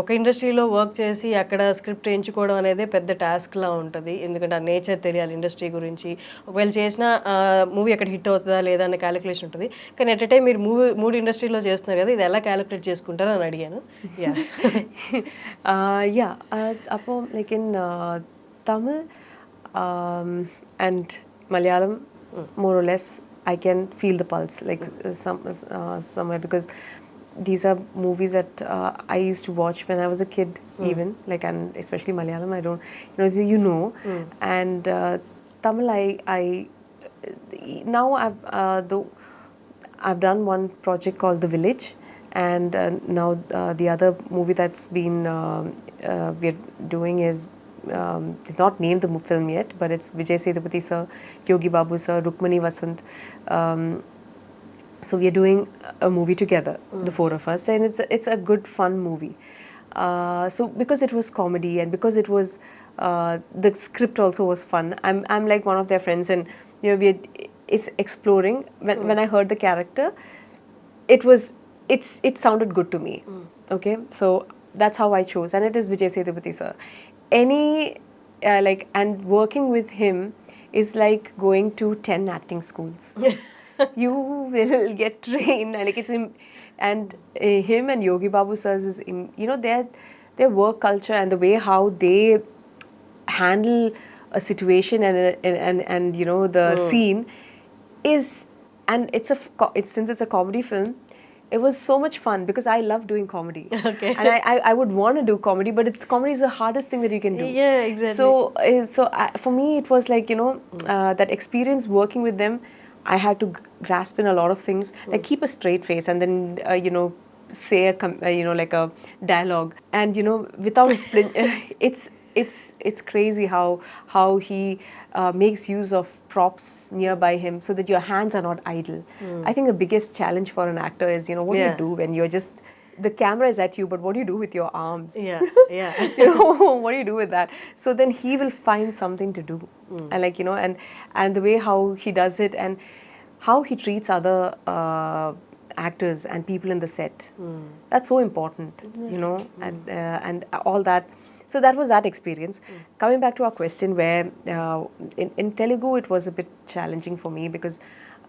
ఒక ఇండస్ట్రీలో work చేసి అక్కడ script ఎంచుకోవడం అనేది పెద్ద టాస్క్లా ఉంటుంది. ఎందుకంటే ఆ నేచర్ తెలియాలి ఇండస్ట్రీ గురించి. ఒకవేళ చేసిన మూవీ అక్కడ హిట్ అవుతుందా లేదా అనే క్యాలిక్యులేషన్ ఉంటుంది. కానీ ఎట్ ఏ టైం మీరు 3 ఇండస్ట్రీలో చేస్తున్నారు కదా, ఇది ఎలా క్యాలిక్యులేట్ చేసుకుంటారో అని అడిగాను. Like in Tamil and Malayalam, more or less, I can feel the pulse, like somewhere, because these are movies that I used to watch when I was a kid, even, like, and especially Malayalam. I don't, so and Tamil. I now I've done one project called The Village, and now the other movie that's been we're doing is not named the film yet, but it's Vijay Sethupathi sir, Yogi Babu sir, Rukmani Vasant. So we are doing a movie together, the four of us, and it's a good fun movie. So because it was comedy and because it was the script also was fun. I'm like one of their friends, and it's exploring. When I heard the character, it sounded good to me. Okay, so that's how I chose, and it is Vijay Sethupathi sir. And working with him is like going to 10 acting schools. You will get trained, and him and Yogi Babu sirs is their work culture and the way how they handle a situation and the scene is, and since it's a comedy film, it was so much fun because I love doing comedy. Okay. And I would want to do comedy, but comedy is the hardest thing that you can do. Yeah, exactly. So for me, it was like, that experience working with them, I had to grasp in a lot of things, like keep a straight face and then, say like a dialogue, and without it's crazy how he makes use of props nearby him so that your hands are not idle. I think the biggest challenge for an actor is, what do you do when you're just, the camera is at you, but what do you do with your arms? Yeah. What do you do with that? So then he will find something to do. And and the way how he does it and how he treats other actors and people in the set. That's so important, and all that. So that was that experience. Coming back to our question, where in Telugu it was a bit challenging for me because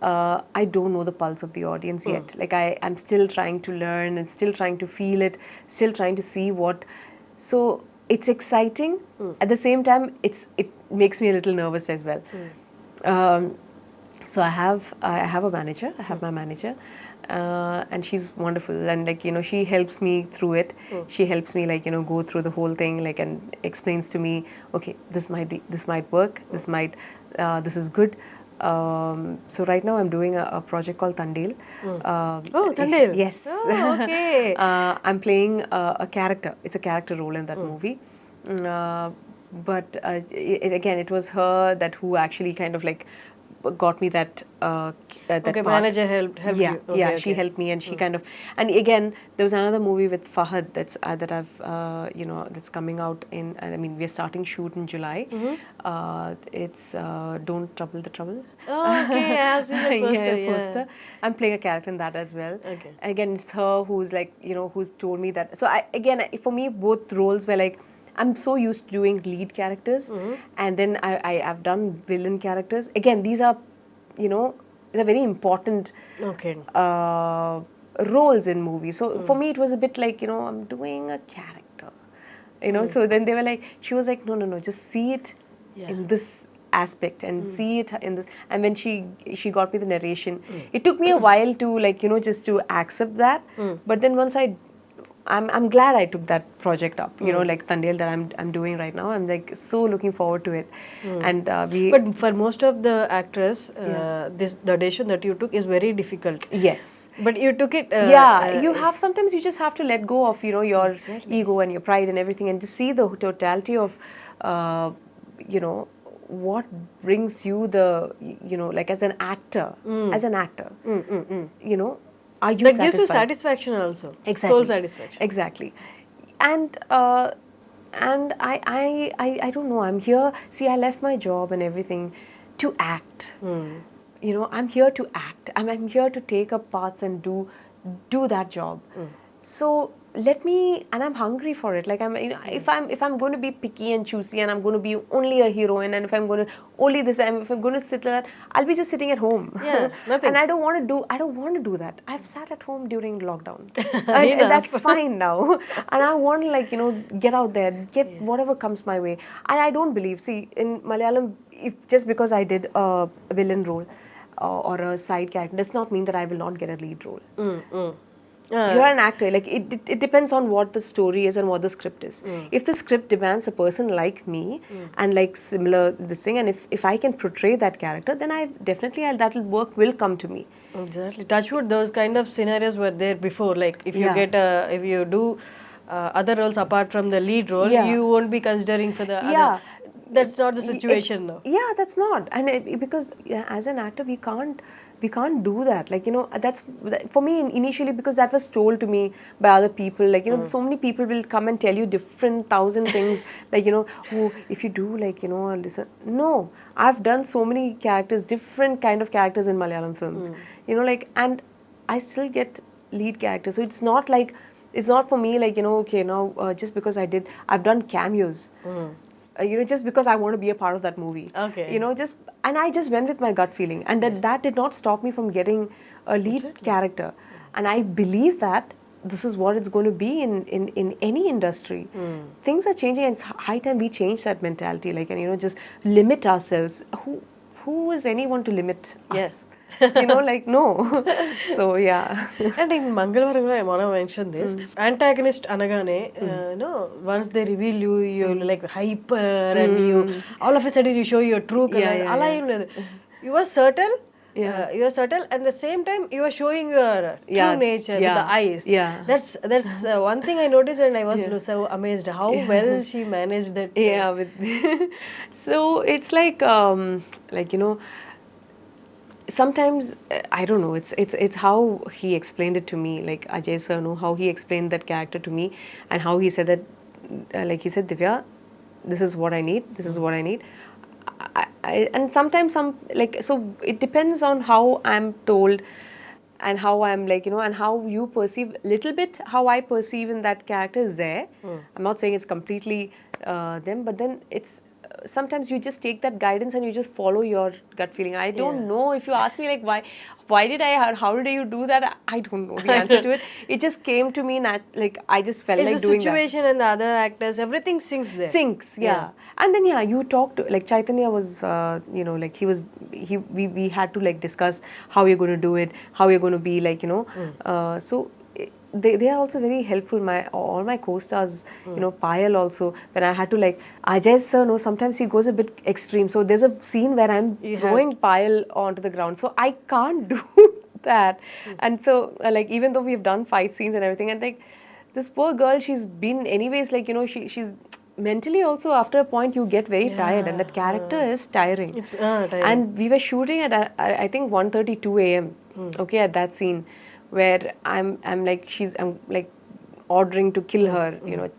I don't know the pulse of the audience yet. Like I'm still trying to learn and still trying to feel it, still trying to see what. So it's exciting. At the same time, it makes me a little nervous as well. So I have a manager. I have my manager. And she's wonderful, and she helps me through it. She helps me go through the whole thing, and explains to me, okay, this might work, this is good. So right now I'm doing a project called Tandil. Tandil. Yes. Oh, okay. I'm playing a character. It's a character role in that movie. But again, it was her who actually kind of got me that that Okay, part. manager helped Yeah, you. Okay, she helped me, and she kind of, and again there was another movie with Fahad that I've that's coming out in. I mean, we're starting shoot in July. It's Don't Trouble the Trouble. Oh, okay, I have seen the poster. Poster. I'm playing a character in that as well. Okay. Again, it's her who's who's told me that. So for me, both roles were I'm so used to doing lead characters, and then I've done villain characters. Again, these are, they're very important roles in movies. So for me, it was a bit I'm doing a character, So then they were she was like, no, just see it in this aspect and see it in this. And when she got me the narration, it took me a while to just to accept that. But then once I'm glad I took that project up, like Tandil that I'm doing right now. I'm so looking forward to it. And But for most of the actors, the decision that you took is very difficult. Yes. But you took it. Sometimes you just have to let go of, your ego and your pride and everything, and just see the totality of, what brings you as an actor, are you that satisfied? gives you satisfaction also. Exactly. Soul satisfaction. Exactly. And I don't know, I'm here. See, I left my job and everything to act. I'm here to act. I'm here to take up parts and do that job. So let me, and I'm hungry for it. If I'm going to be picky and choosy, and I'm going to be only a heroine, and if I'm going to only this, and if I'm going to sit like that, I'll be just sitting at home. Yeah, nothing. And I don't want to do that. I've sat at home during lockdown, and that's fine now. And I want to get out there, get whatever comes my way. And I don't believe. See, in Malayalam, just because I did a villain role, or a side character does not mean that I will not get a lead role. Mm. You're an actor. Like it depends on what the story is and what the script is. If the script demands a person like me and like similar this thing, and if I can portray that character, then I definitely that will work will come to me. Exactly. Touchwood, those kind of scenarios were there before. Like if you Yeah. get if you do other roles apart from the lead role, Yeah. you won't be considering for the Yeah. other. That's not the situation now. Yeah, that's not. And because as an actor, we can't do that. Like, you know, that's for me initially, because that was told to me by other people. Like, you know, so many people will come and tell you different thousand things. Like, you know, oh, if you do, like, you know, listen. No, I've done so many characters, different kind of characters in Malayalam films. You know, like, and I still get lead characters. So it's not like, it's not for me like, you know, okay, now just because I've done cameos. You know, just because I want to be a part of that movie. Okay. You know, and I just went with my gut feeling, and that did not stop me from getting a lead character. And I believe that this is what it's going to be in any industry. Things are changing, and it's high time we change that mentality. Like, and you know, just limit ourselves. Who is anyone to limit us? You know, like, no. So yeah. And in Mangalwaram, I want to mention this. Antagonist anagane, you know, once they reveal you, you're like hyper, and you all of a sudden you show your true color. You are subtle. You are subtle, and at the same time you are showing your true nature with the eyes. That's one thing I noticed, and I was so amazed how well she managed that. Yeah, so it's like you know, sometimes I don't know. It's how he explained it to me. Like Ajay sir, know how he explained that character to me, and how he said that, like he said, Divya, this is what I need. This is what I need. And sometimes so it depends on how I'm told, and how I'm like, you know, and how you perceive. Little bit how I perceive in that character is there. I'm not saying it's completely them, but then it's sometimes you just take that guidance and you just follow your gut feeling. I don't know, if you ask me like why did I, how did you do that, I don't know the answer to it. It just came to me, like I just felt like doing that. It's the situation and the other actors, everything syncs there. Syncs, yeah. And then you talked to, like Chaitanya was you know, like we had to like discuss how you're going to do it, how you're going to be, like, you know, so they are also very helpful. All my co-stars, you know, Payal also, when I had to, like, Ajay sir, no, sometimes he goes a bit extreme. So there's a scene where I'm throwing Payal onto the ground, so I can't do that. And so like, even though we've done fight scenes and everything, and like this poor girl, she's been anyways, like, you know, she's mentally also, after a point you get very tired, and that character is tiring. It's tiring. And we were shooting at I think 1:32 a.m. Okay, at that scene where I'm like ordering to kill her, you know,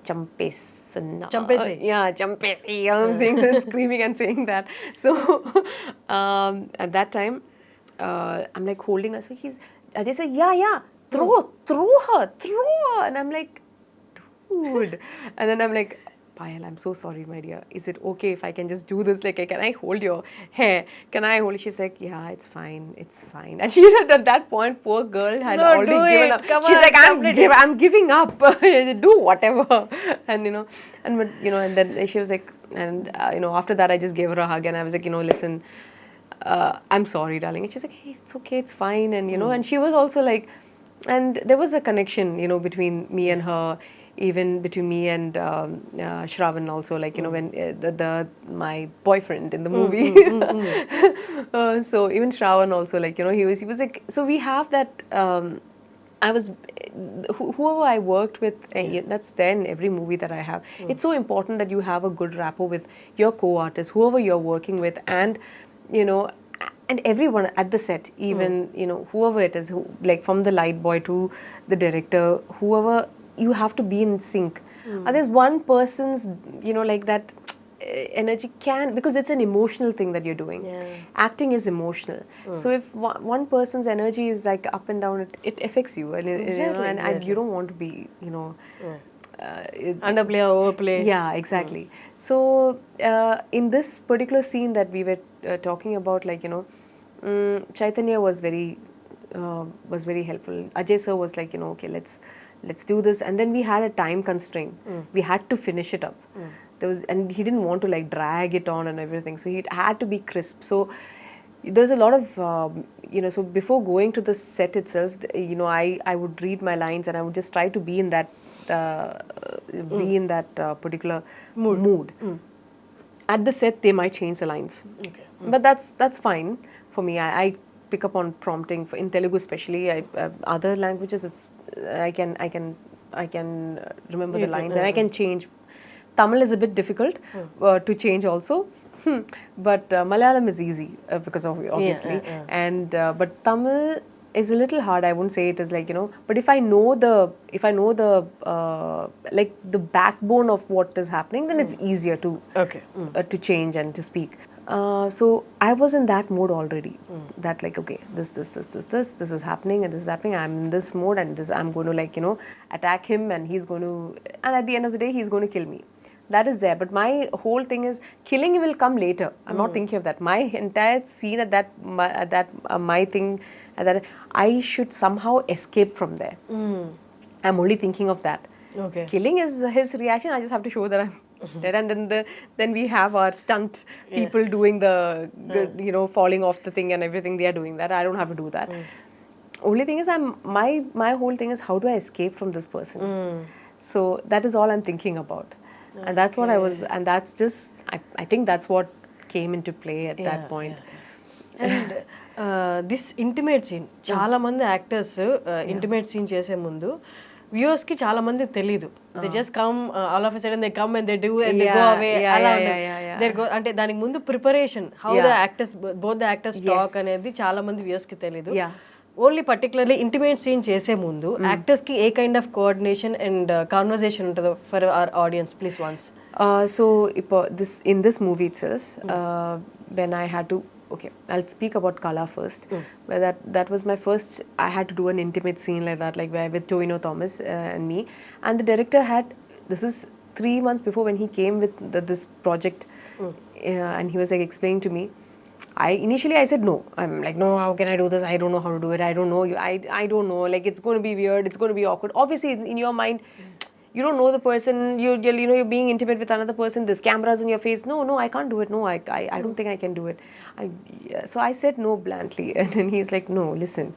Champesi. Yeah, Champesi. I'm saying, screaming and saying that. So at that time, I'm like holding her. So Ajay said, yeah, throw her, and I'm like, dude. And then I'm like, Payal, I'm so sorry, my dear. Is it okay if I can just do this? Like, can I hold your hair? Can I hold? She's like, yeah, it's fine. And she at that point, poor girl had already given up. She's like, I'm giving up. Do whatever. And you know, and then she was like, and you know, after that, I just gave her a hug, and I was like, you know, listen, I'm sorry, darling. And she's like, hey, it's okay, it's fine. And you know, and she was also like, and there was a connection, you know, between me and her. Even between me and Shravan also, like, you know, when my boyfriend in the movie. So even Shravan also, like, you know, he was like, so we have that. I was whoever I worked with. That's there in every movie that I have. It's so important that you have a good rapport with your co-artist, whoever you're working with, and you know. And everyone at the set, even you know, whoever it is, like from the light boy to the director, whoever, you have to be in sync. There's one person's, you know, like that energy because it's an emotional thing that you're doing. Acting is emotional. So if one person's energy is like up and down, it affects you, and exactly, you know, and you don't want to be, you know, underplay or overplay. Yeah, exactly. So in this particular scene that we were talking about, like, you know, Chaitanya was very helpful. Ajay sir was like, you know, okay, let's do this. And then we had a time constraint. We had to finish it up. And he didn't want to like drag it on and everything. So he had to be crisp. So there's a lot of so before going to the set itself, I would read my lines and I would just try to be in that particular mood. At the set they might change the lines, but that's fine for me. I pick up on prompting in Telugu especially. Other languages I can remember the lines and I can change. Tamil is a bit difficult to change also. But Malayalam is easy because of obviously, and but Tamil is a little hard. I wouldn't say it is like but if I know the like the backbone of what is happening, then it's easier to to change and to speak. So I was in that mode already. That like okay, this is happening and this is happening. I'm in this mode and this I'm going to attack him and he's going to, and at the end of the day he's going to kill me. That is there, but my whole thing is killing will come later. I'm not thinking of that. My entire scene at that I should somehow escape from there. I'm only thinking of that. Killing is his reaction. I just have to show that I'm dead, and then we have our stunt people doing the falling off the thing and everything. They are doing that. I don't have to do that. Only thing is my whole thing is how do I escape from this person? So that is all I'm thinking about. And that's what I was, and that's just, I think that's what came into play at that point. And this intimate scene, చాలా మంది actors intimate scene చేసే ముందు viewers కి చాలా మంది తెలీదు. They just come all of a sudden they come and they do and they go away అలా ఉండదు. అంటే దానికి ముందు preparation how the actors both the actors talk అనేది చాలా మంది వ్యూవర్స్ కి తెలీదు. ఓన్లీ పర్టికులర్లీ ఇంటిమేట్ సీన్ చేసే ముందు యాక్టర్స్ కి ఏ kind of coordination and conversation ఉంటుందో for our audience please once. So in this movie itself, when I had to, okay, I'll speak about Kala first. Where that was my first. I had to do an intimate scene like that, like where with Tovino Thomas and me, and the director had. This is 3 months before when he came with this project, and he was like explaining to me. Initially I said no. I'm like, no, how can I do this? I don't know how to do it. I don't know. I don't know. Like it's going to be weird. It's going to be awkward. Obviously, in your mind, you don't know the person. You're being intimate with another person. There's cameras in your face. No, I can't do it. No, I don't think I can do it. So I said no bluntly, and then he's like, no, listen.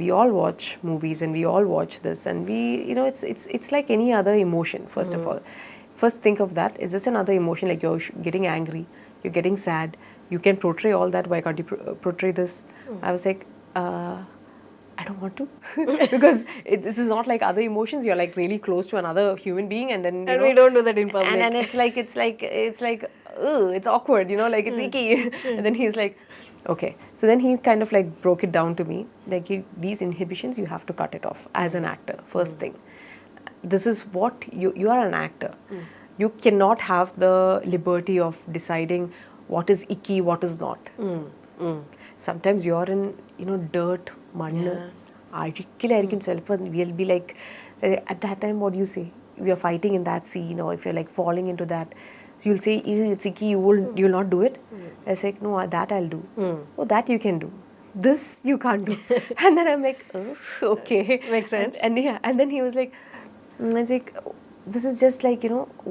We all watch movies and we all watch this, and we, it's like any other emotion. First of all, first think of that. It's just another emotion. Like you're getting angry, you're getting sad. You can portray all that. Why can't you portray this? I was like, I don't want to, because this is not like other emotions. You're like really close to another human being, and then we don't do that in public. And it's like, it's awkward, like it's icky. And then he's like, okay. So then he kind of like broke it down to me, like these inhibitions you have to cut it off as an actor. First thing, this is what you are an actor. You cannot have the liberty of deciding what is icky, what is not. Sometimes you're in dirt, mud. We'll be like, at that time, what do you say? We are fighting in that scene, or if you're like falling into that, so you'll say it's icky. You'll not do it. I say no, that I'll do. Oh, that you can do. This you can't do. And then I'm like, oh, okay, makes sense. And then he was like, I was like, this is just like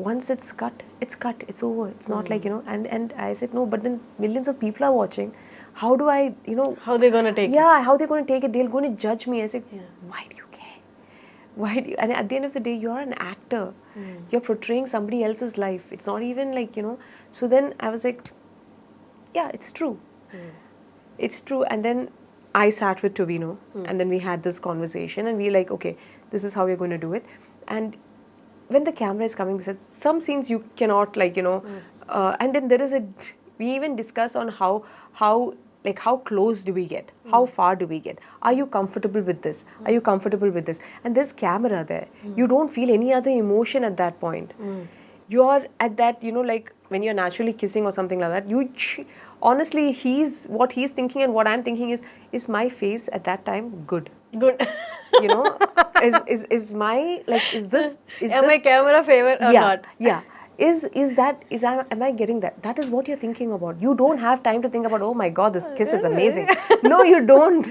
once it's cut, it's over. It's not like and I said no, but then millions of people are watching. How do I how they're gonna take it? Yeah, how they're going to take it? They're going to judge me. I said, why do you care? Why do you? And at the end of the day, you're an actor. You're portraying somebody else's life. It's not even like So then I was like, yeah, it's true. It's true. And then I sat with Tovino, and then we had this conversation, and we like, okay, this is how we're going to do it. And when the camera is coming, some scenes you cannot like and then there is we even discuss on how close do we get, how far do we get, are you comfortable with this, are you comfortable with this, and there's camera there. You don't feel any other emotion at that point. You're at that like when you're naturally kissing or something like that, honestly what he's thinking and what I'm thinking is my face at that time good is my like is this am I camera favor or not? Am I getting that? That is what you're thinking about. You don't have time to think about, oh my god, this kiss is amazing. No, you don't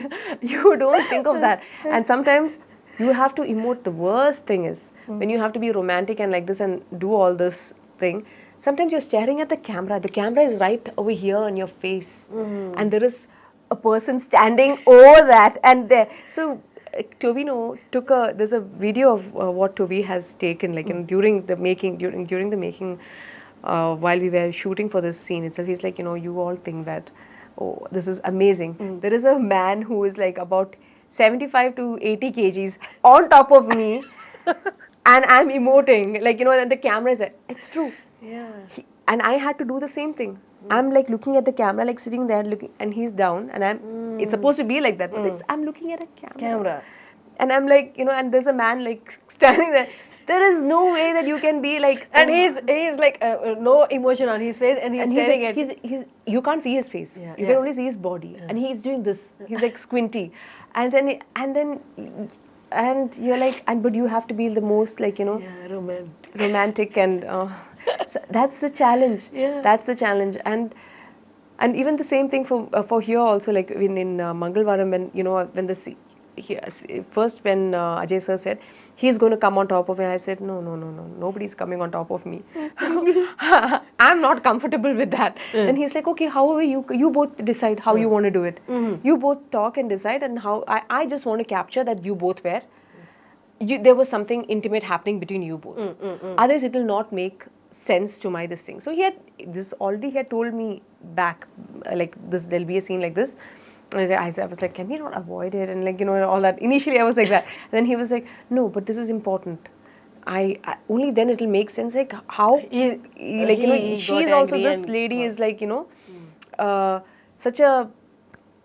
think of that. And sometimes you have to emote. The worst thing is when you have to be romantic and like this and do all this thing, sometimes you're staring at the camera is right over here on your face, and there is a person standing over that, and there. So Tobino took there's a video of what Toby has taken, like during the making, while we were shooting for this scene itself. He's like, you all think that, oh, this is amazing. There is a man who is like about 75 to 80 kgs on top of me, and I'm emoting, like, and the camera is like, it's true. Yeah. And I had to do the same thing. I'm like looking at the camera, like sitting there looking, and he's down, and it's supposed to be like that, but I'm looking at a camera. And I'm like, and there's a man like standing there. There is no way that you can be like, and he's like no emotion on his face, and he's staring at. You can't see his face. You can only see his body, and he's doing this. He's like squinty, and then you're like, but you have to be the most like romantic, and so that's the challenge. That's the challenge, and even the same thing for here also, like in Mangalvaram, when when the first when Ajay sir said he's going to come on top of me, I said no, nobody's coming on top of me. I'm not comfortable with that. Then he's like, okay, however you both decide how you want to do it. You both talk and decide, and how I just want to capture that you both were. There was something intimate happening between you both. Otherwise, it will not make sense to this thing. So he had told me back, like this, there'll be a scene like this. I was like, can we not avoid it? And like, all that. Initially, I was like that. And then he was like, no, but this is important. I only then it will make sense. Like how, she's also, this lady is like, such a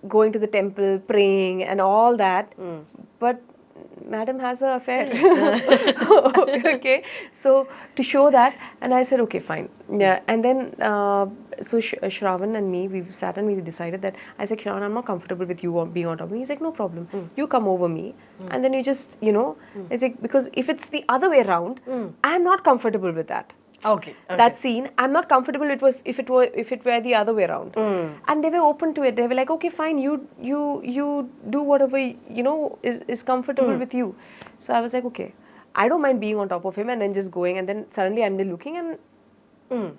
going to the temple, praying and all that. But madam has an affair. Okay, so to show that, and I said, okay, fine. Yeah, and then so Shravan and me, we sat and we decided that, I said, Shravan, I'm not comfortable with you being on top of me. He's like, no problem. You come over me, and then you just, it's like, because if it's the other way around, I'm not comfortable with that. Okay. That scene, I'm not comfortable if it were the other way around. And they were open to it. They were like, okay, fine, you do whatever is comfortable with you. So I was like, okay, I don't mind being on top of him and then just going, and then suddenly I'm there looking, and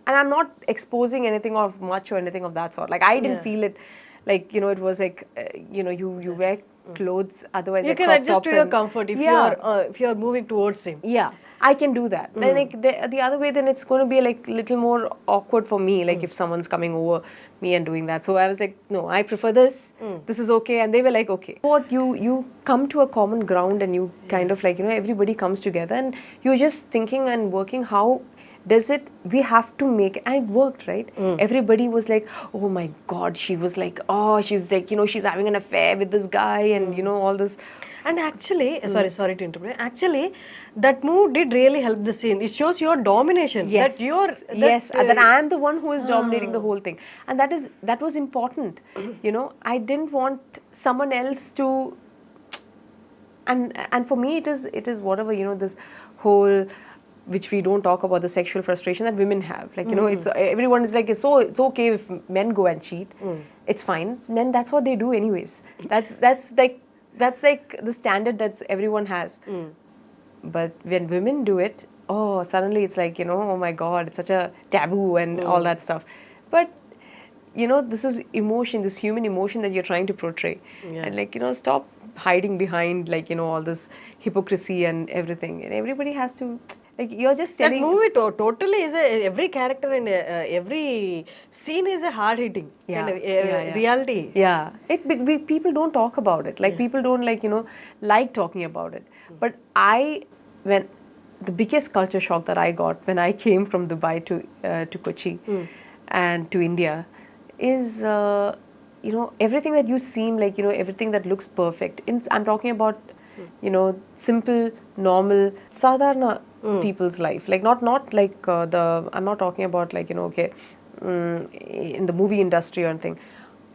I'm not exposing anything of much or anything of that sort. Like I didn't feel it, like it was like you wear clothes, otherwise you can adjust to your comfort if you're moving towards him. Yeah, I can do that. Then like the other way, then it's going to be like little more awkward for me, like if someone's coming over me and doing that. So I was like, no, I prefer this. This is okay. And they were like, okay. What you come to a common ground, and you kind of like, everybody comes together, and you're just thinking and working, how does it, we have to make, and it worked, right? Everybody was like, oh my God, she was like, oh, she's like, she's having an affair with this guy, and all this. And actually, sorry to interrupt. Actually, that move did really help the scene. It shows your domination. Yes, that I am the one who is dominating the Ah. whole thing, and that was important. I didn't want someone else to. And for me, it is whatever, this whole, which we don't talk about, the sexual frustration that women have. Like, it's everyone is like, it's okay if men go and cheat. It's fine. Men, that's what they do anyways. That's like the standard that everyone has. But when women do it, oh, suddenly it's like, oh my God, it's such a taboo and all that stuff. But this is emotion, this human emotion that you're trying to portray. And like, stop hiding behind like, all this hypocrisy and everything. And everybody has to, like, you're just telling. That movie totally is every character and every scene is a hard hitting kind of reality. Yeah, people don't talk about it. Like people don't like talking about it. But when the biggest culture shock that I got when I came from Dubai to Kochi and to India is everything that you seem like, everything that looks perfect. I'm talking about simple, normal, sadharana people's life. Like not like I'm not talking about like okay, in the movie industry or anything.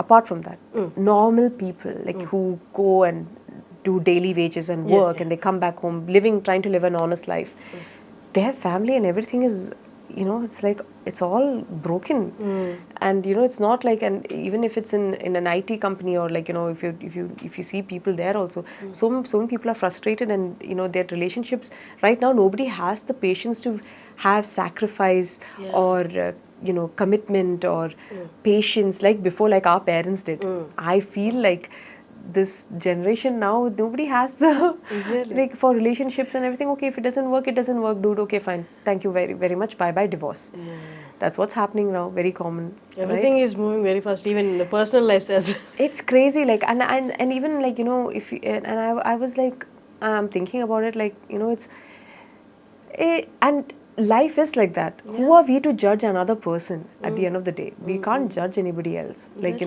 Apart from that, normal people like who go and do daily wages and work, and they come back home trying to live an honest life. Their family and everything is it's like it's all broken. And it's not like, and even if it's in an IT company, or like, if you see people there also, so many people are frustrated, and their relationships right now, nobody has the patience to have sacrifice, or commitment, or patience like before, like our parents did. I feel like this generation now, nobody has the like for relationships and everything. Okay, if it doesn't work, it doesn't work, dude. Okay, fine, thank you very very much, bye bye, divorce. That's what's happening now, very common. Everything is moving very fast, even in the personal lives as well. It's crazy, like, and even like, if you, and I was like, thinking about it, like, and life is like that. Who are we to judge another person at the end of the day? We can't judge anybody else. Like,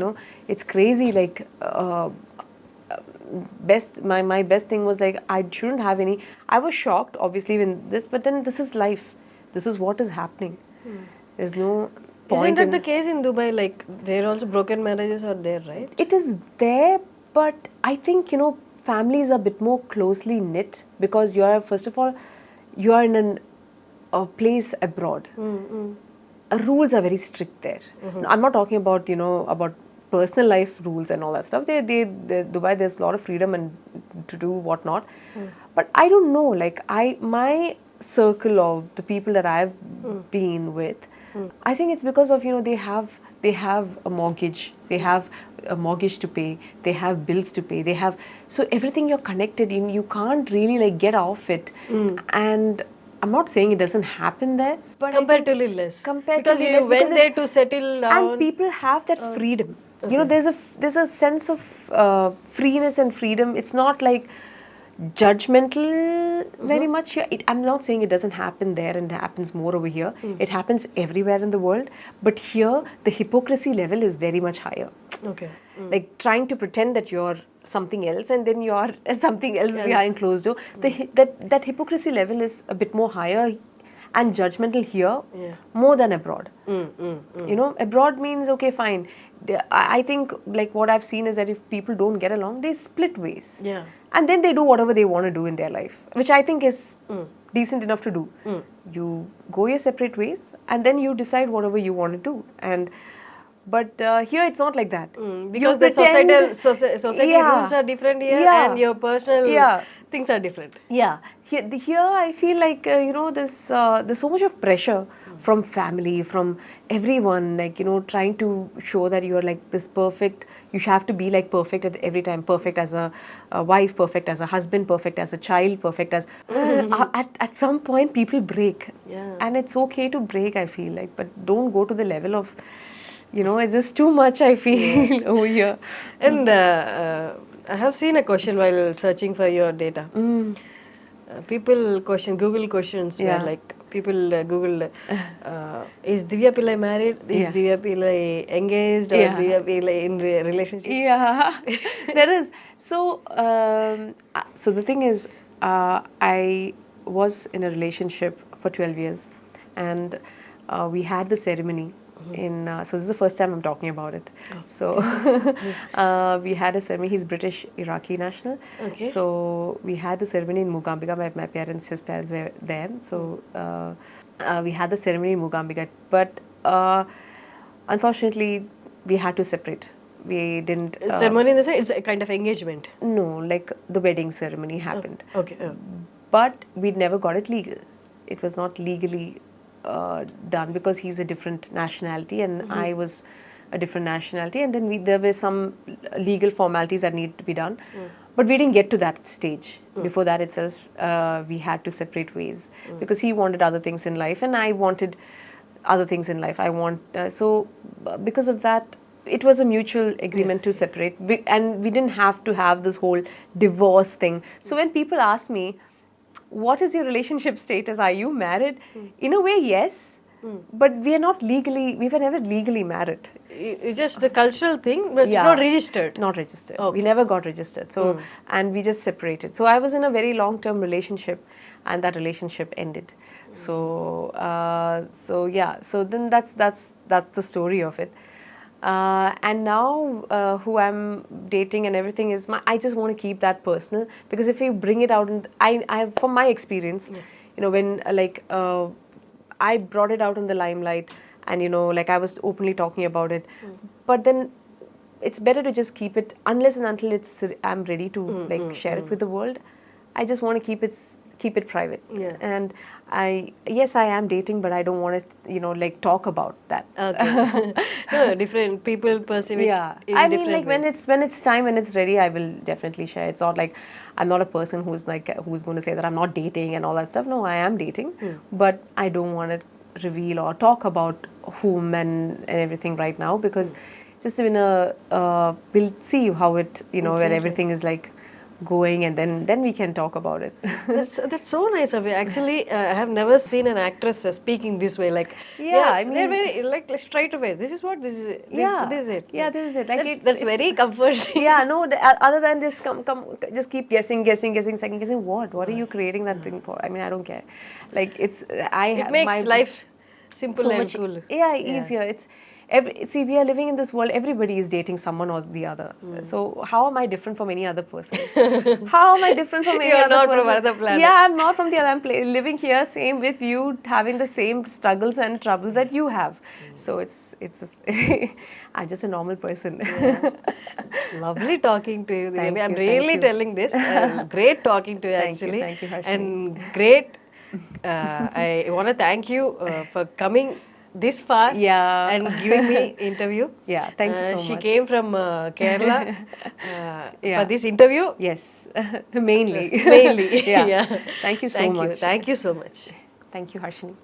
it's crazy. Like, my best thing was like, I shouldn't have any. I was shocked, obviously, when this, but then this is life. This is what is happening. There's no point. Isn't that the case in Dubai? Like, there are also broken marriages are there, right? It is there, but I think, families are a bit more closely knit, because you are, first of all, you are in a place abroad. Rules are very strict there. I'm not talking about, about personal life rules and all that stuff. Dubai, there's a lot of freedom and to do whatnot. But I don't know, like, my circle of the people that I've been with, I think it's because of, they have a mortgage, they have a mortgage to pay, they have bills to pay, they have, so everything you're connected in, you can't really like get off it. And I'm not saying it doesn't happen there, but Comparatively less. Comparatively Because less, you went there to settle down. and people have that freedom. There's a sense of freeness and freedom. It's not like judgmental very much here. I'm not saying it doesn't happen there and it happens more over here. It happens everywhere in the world, but here the hypocrisy level is very much higher. Okay. Like trying to pretend that you're something else and then you're something else behind closed door. That hypocrisy level is a bit more higher and judgmental here more than abroad. Abroad means, okay, fine. I think like what I've seen is that if people don't get along, they split ways. Yeah. And then they do whatever they want to do in their life, which I think is decent enough to do. You go your separate ways and then you decide whatever you want to do. But here it's not like that. Because the society rules are different here, and your personal things are different. Yeah. Here I feel like, there's so much of pressure from family, from everyone, like, trying to show that you're like this perfect, you have to be like perfect at every time, perfect as a wife, perfect as a husband, perfect as a child, perfect as... at some point people break. And it's okay to break, I feel like, but don't go to the level of, it's just too much, I feel, over here. And I have seen a question while searching for your data. People Google questions were like, people Google, is Divya Pillai married? Is Divya Pillai engaged? Or Divya Pillai in relationship? Yeah, there is. So, so the thing is, I was in a relationship for 12 years and we had the ceremony. So this is the first time I'm talking about it. So we had a ceremony. He's British Iraqi national. So we had the ceremony in Mugambika. His parents were there. So we had the ceremony in Mugambika. But unfortunately, we had to separate. We didn't... ceremony in the sense, it's a kind of engagement? No, like the wedding ceremony happened. Okay. But we never got it legal. It was not legally done because he's a different nationality and I was a different nationality, and then there were some legal formalities that needed to be done, but we didn't get to that stage. Before that itself, we had to separate ways because he wanted other things in life and I wanted other things in life. So because of that, it was a mutual agreement to separate, and we didn't have to have this whole divorce thing. So when people ask me, what is your relationship status? Are you married? In a way, yes. But we were never legally married. It's just the cultural thing, but it's not registered. Not registered. We never got registered. So, and we just separated. So I was in a very long-term relationship, and that relationship ended. So, So then that's the story of it. And now who I'm dating and everything is I just want to keep that personal, because if you bring it out, and I from my experience, when I brought it out in the limelight, and like I was openly talking about it. But then it's better to just keep it, unless and until I'm ready to like share it with the world. I just want to keep it private. Yeah. And yes, I am dating, but I don't want to like talk about that. Okay. No, different people perceive it in I mean, different like ways. when it's time, when it's ready, I will definitely share. It's not like I'm not a person who's going to say that I'm not dating and all that stuff. No, I am dating, but I don't want to reveal or talk about whom and everything right now, because just we'll see how it when everything is like going, and then we can talk about it. That's so nice of you. Actually, I have never seen an actress speaking this way. Like, Yeah, I they're mean, very like straight away. This is what this is. This is it. Yeah, this is it. Like That's very comforting. Yeah, no. Other than this, just keep guessing, second guessing. What are you creating that thing for? I mean, I don't care. Like It makes life simple so and much cool. easier. See, we are living in this world, everybody is dating someone or the other. So how am I different from any other person? How am I different from any You're other not person? from another planet. Yeah, I'm not from the other. I'm living here, same with you, having the same struggles and troubles that you have. So I'm just a normal person. Lovely talking to you. Thank I'm you, really thank you. telling this. Great talking to you, actually. Thank you, Harshini. And great. I want to thank you for coming this far Yeah. and giving me interview. Yeah, thank you so She much. came from Kerala Yeah. for this interview. Yes, mainly. Mainly. Yeah. Thank you so much. Thank you so much. Thank you, Harshini.